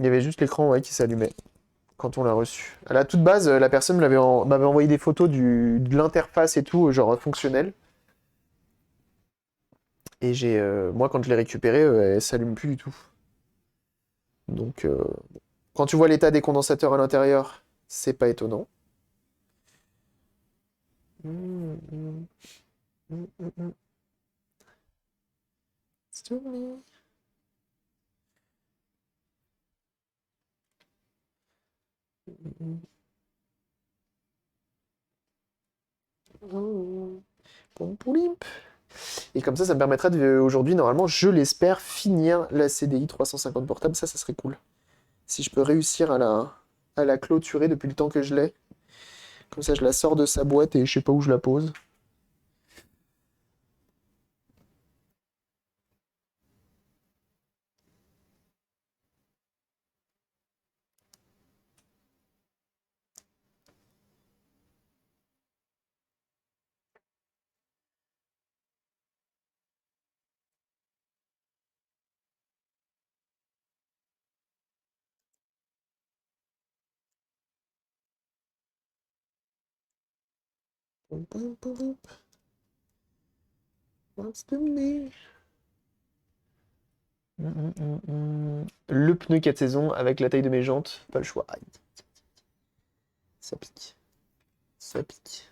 Il y avait juste l'écran, ouais, qui s'allumait. quand on l'a reçu. À la toute base, la personne m'avait envoyé des photos de l'interface et tout, genre fonctionnel. Et moi, quand je l'ai récupérée, elle s'allume plus du tout. Donc, quand tu vois l'état des condensateurs à l'intérieur, c'est pas étonnant. Mm, mm, mm, mm, mm. It's to me. Mm, mm, mm. Poum, poulimp. Et comme ça me permettra aujourd'hui, normalement, je l'espère, finir la CDI 350 portable. Ça serait cool. Si je peux réussir à la clôturer depuis le temps que je l'ai. Comme ça, je la sors de sa boîte et je sais pas où je la pose. Poum, poum, poum. What's the me? Le pneu 4 saisons avec la taille de mes jantes, pas le choix. Aïe, ça pique. Ça pique.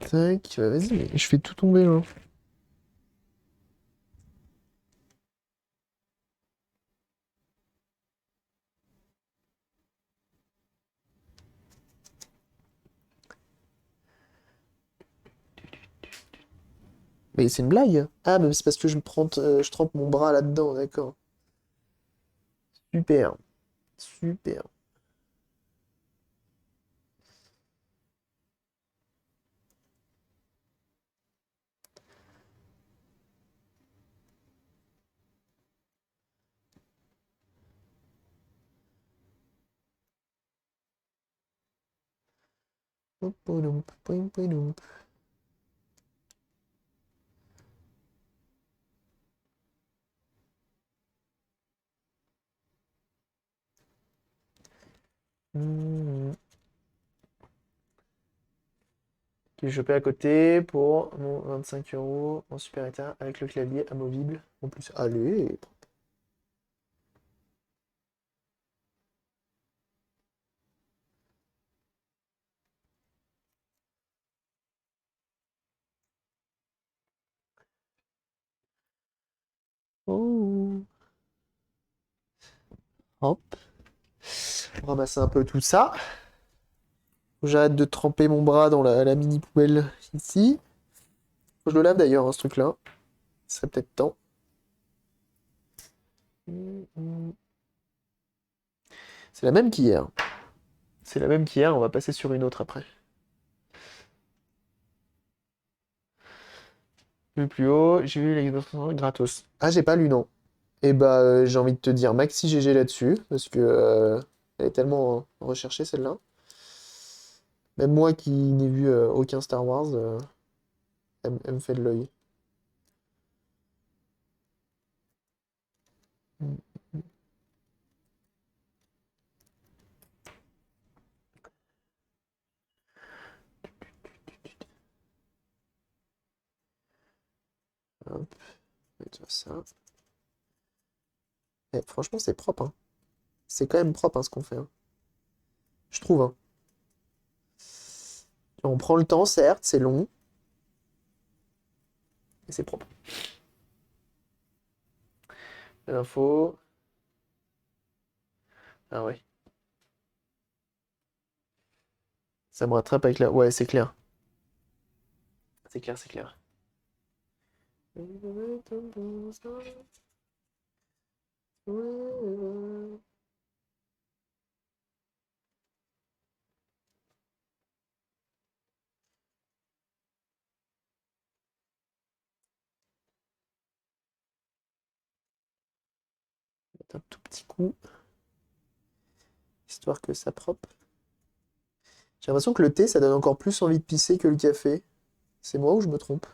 Tac, vas-y, mais je fais tout tomber là. Mais c'est une blague. Ah, mais c'est parce que je trempe mon bras là-dedans, d'accord. Super, super. Poupoudoup, poupoudoup. Hmm. Qui est chopé à côté pour mon 25 € en super état avec le clavier amovible en plus. Allez! Oh. Hop. On ramasse un peu tout ça. Faut que j'arrête de tremper mon bras dans la mini poubelle ici. Faut que je le lave d'ailleurs, hein, ce truc-là. Ce serait peut-être temps. C'est la même qu'hier. C'est la même qu'hier, on va passer sur une autre après. Le plus haut, j'ai vu la Xbox 360 gratos. Ah, j'ai pas lu, non. Et bah, j'ai envie de te dire maxi GG là-dessus, parce que elle est tellement recherchée celle-là. Même moi qui n'ai vu aucun Star Wars, elle me fait de l'œil. Mm. Hop, mets-toi ça. Eh, franchement, c'est propre, hein. C'est quand même propre, hein, ce qu'on fait, hein. Je trouve, hein. On prend le temps, certes, c'est long, mais c'est propre. L'info. Ah ouais. Ça me rattrape avec la. Ouais, c'est clair. C'est clair, c'est clair. un tout petit coup, histoire que ça propre. J'ai l'impression que le thé, ça donne encore plus envie de pisser que le café. C'est moi ou je me trompe?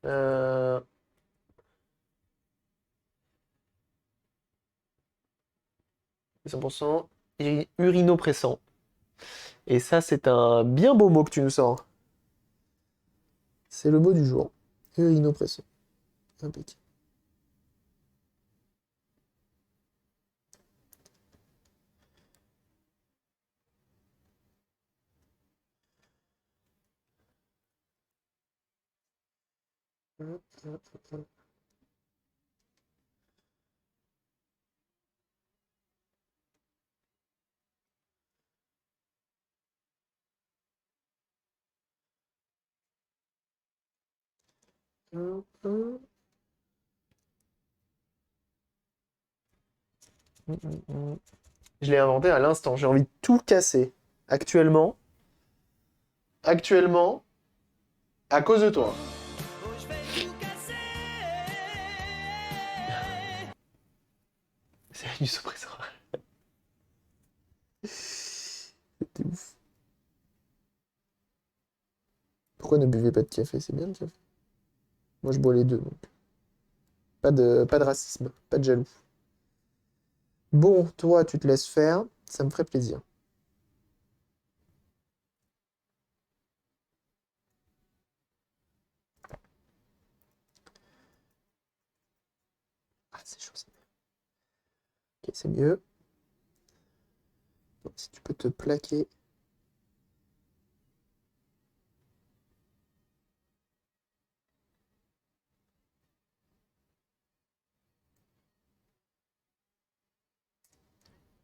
Euh, 100% urinopressant. Et ça, c'est un bien beau mot que tu nous sors. C'est le mot du jour. Urinopressant. Impeccable. Je l'ai inventé à l'instant. J'ai envie de tout casser. Actuellement, à cause de toi. C'est du suppresseur. C'était ouf. Pourquoi ne buvez pas de café? C'est bien le café. Moi, je bois les deux, donc. Pas de racisme, pas de jaloux. Bon, toi, tu te laisses faire. Ça me ferait plaisir. Ah, c'est chaud, c'est mieux. Ok, c'est mieux. Donc, si tu peux te plaquer.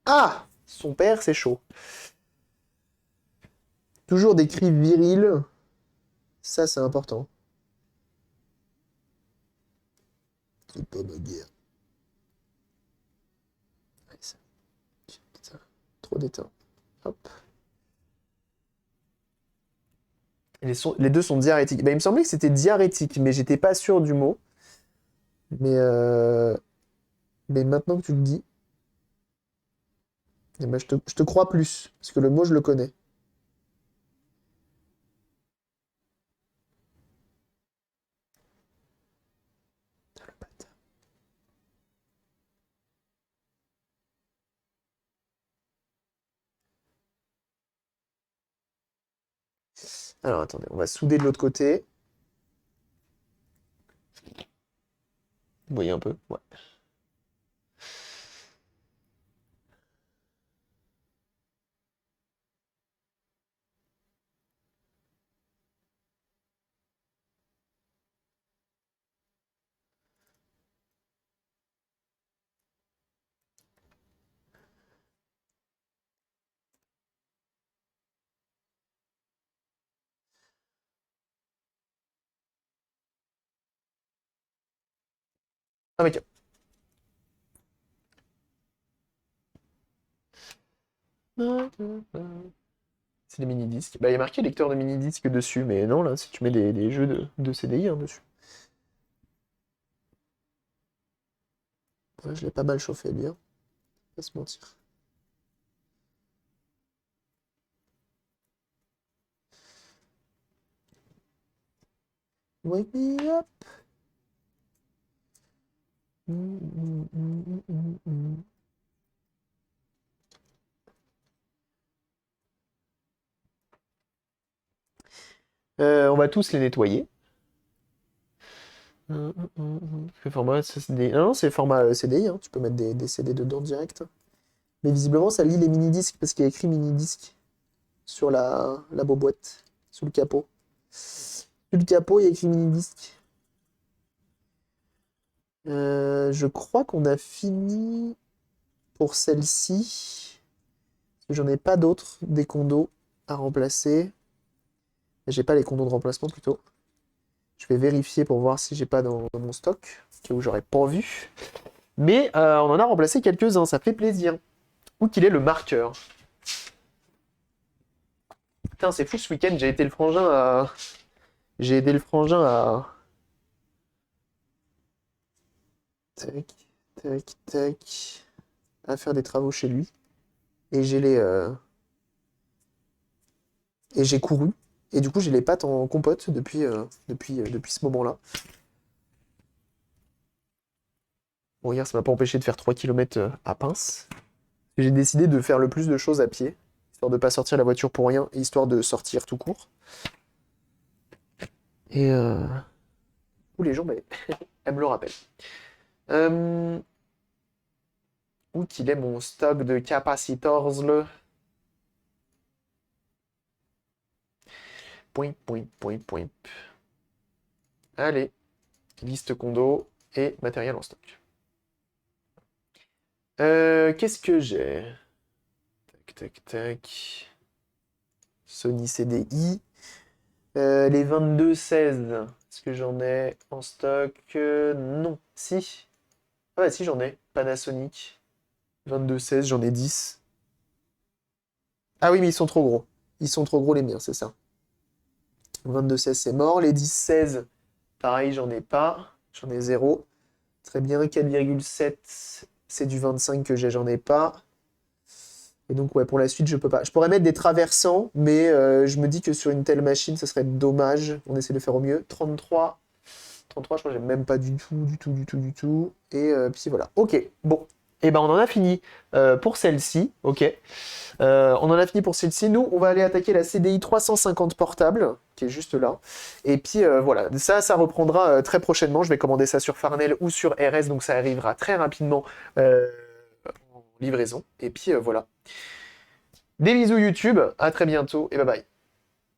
Ah! Son père, c'est chaud. Toujours des cris virils. Ça, c'est important. C'est pas ma guerre. Ouais, ça. Putain, trop d'éteint. Hop. Les deux sont diarrhétiques. Bah, il me semblait que c'était diarrhétique, mais j'étais pas sûr du mot. Mais, euh... mais maintenant que tu le dis, eh ben, je te crois plus, parce que le mot, je le connais. Putain, le bâtard. Alors, attendez, on va souder de l'autre côté. Vous voyez un peu? Ouais. Ah, mec. C'est des mini-disques. Bah, il y a marqué lecteur de mini-disques dessus, mais non, là, si tu mets des jeux de CDI hein, dessus. Ouais, je l'ai pas mal chauffé, lui, hein. Pas se mentir. Wake me up. On va tous les nettoyer. Le format CDI. Non, non, c'est format CDI, hein. Tu peux mettre des CD dedans direct. Mais visiblement, ça lit les mini-disques parce qu'il y a écrit mini-disque sur la boîte, sous le capot. Sous le capot, il y a écrit mini-disque. Je crois qu'on a fini pour celle-ci. J'en ai pas d'autres, des condos à remplacer. J'ai pas les condos de remplacement plutôt. Je vais vérifier pour voir si j'ai pas dans mon stock, où j'aurais pas vu. Mais on en a remplacé quelques-uns, ça fait plaisir. Où qu'il est le marqueur? Putain, c'est fou, ce week-end, j'ai aidé le frangin à... J'ai aidé le frangin à... Tac, tac, tac... à faire des travaux chez lui. Et j'ai les... Et j'ai couru. Et du coup, j'ai les pattes en compote depuis ce moment-là. Bon, hier, ça m'a pas empêché de faire 3 km à pince. J'ai décidé de faire le plus de choses à pied, histoire de pas sortir la voiture pour rien, et histoire de sortir tout court. Et où les gens, bah, elles me le rappellent. Euh, Où qu'il est mon stock de capacitors, là? Point, point, point, point. Allez, liste condo et matériel en stock. Qu'est-ce que j'ai? Tac, tac, tac. Sony CDI. Les 22-16, est-ce que j'en ai en stock? Non. Si. Ah bah si, j'en ai. Panasonic. 22-16, j'en ai 10. Ah oui, mais ils sont trop gros. Ils sont trop gros les miens, c'est ça. 22-16, c'est mort. Les 10-16, pareil, j'en ai pas. J'en ai 0. Très bien. 4,7, c'est du 25 que j'ai, j'en ai pas. Et donc, ouais, pour la suite, je peux pas. Je pourrais mettre des traversants, mais je me dis que sur une telle machine, ce serait dommage. On essaie de faire au mieux. 33. 33, je crois que j'aime même pas du tout, du tout, du tout, du tout. Et puis voilà. Ok, bon. Et ben on en a fini pour celle-ci. Ok. On en a fini pour celle-ci. Nous, on va aller attaquer la CDI 350 portable, qui est juste là. Et puis voilà, ça reprendra très prochainement. Je vais commander ça sur Farnell ou sur RS, donc ça arrivera très rapidement en livraison. Et puis voilà. Des bisous YouTube, à très bientôt et bye bye.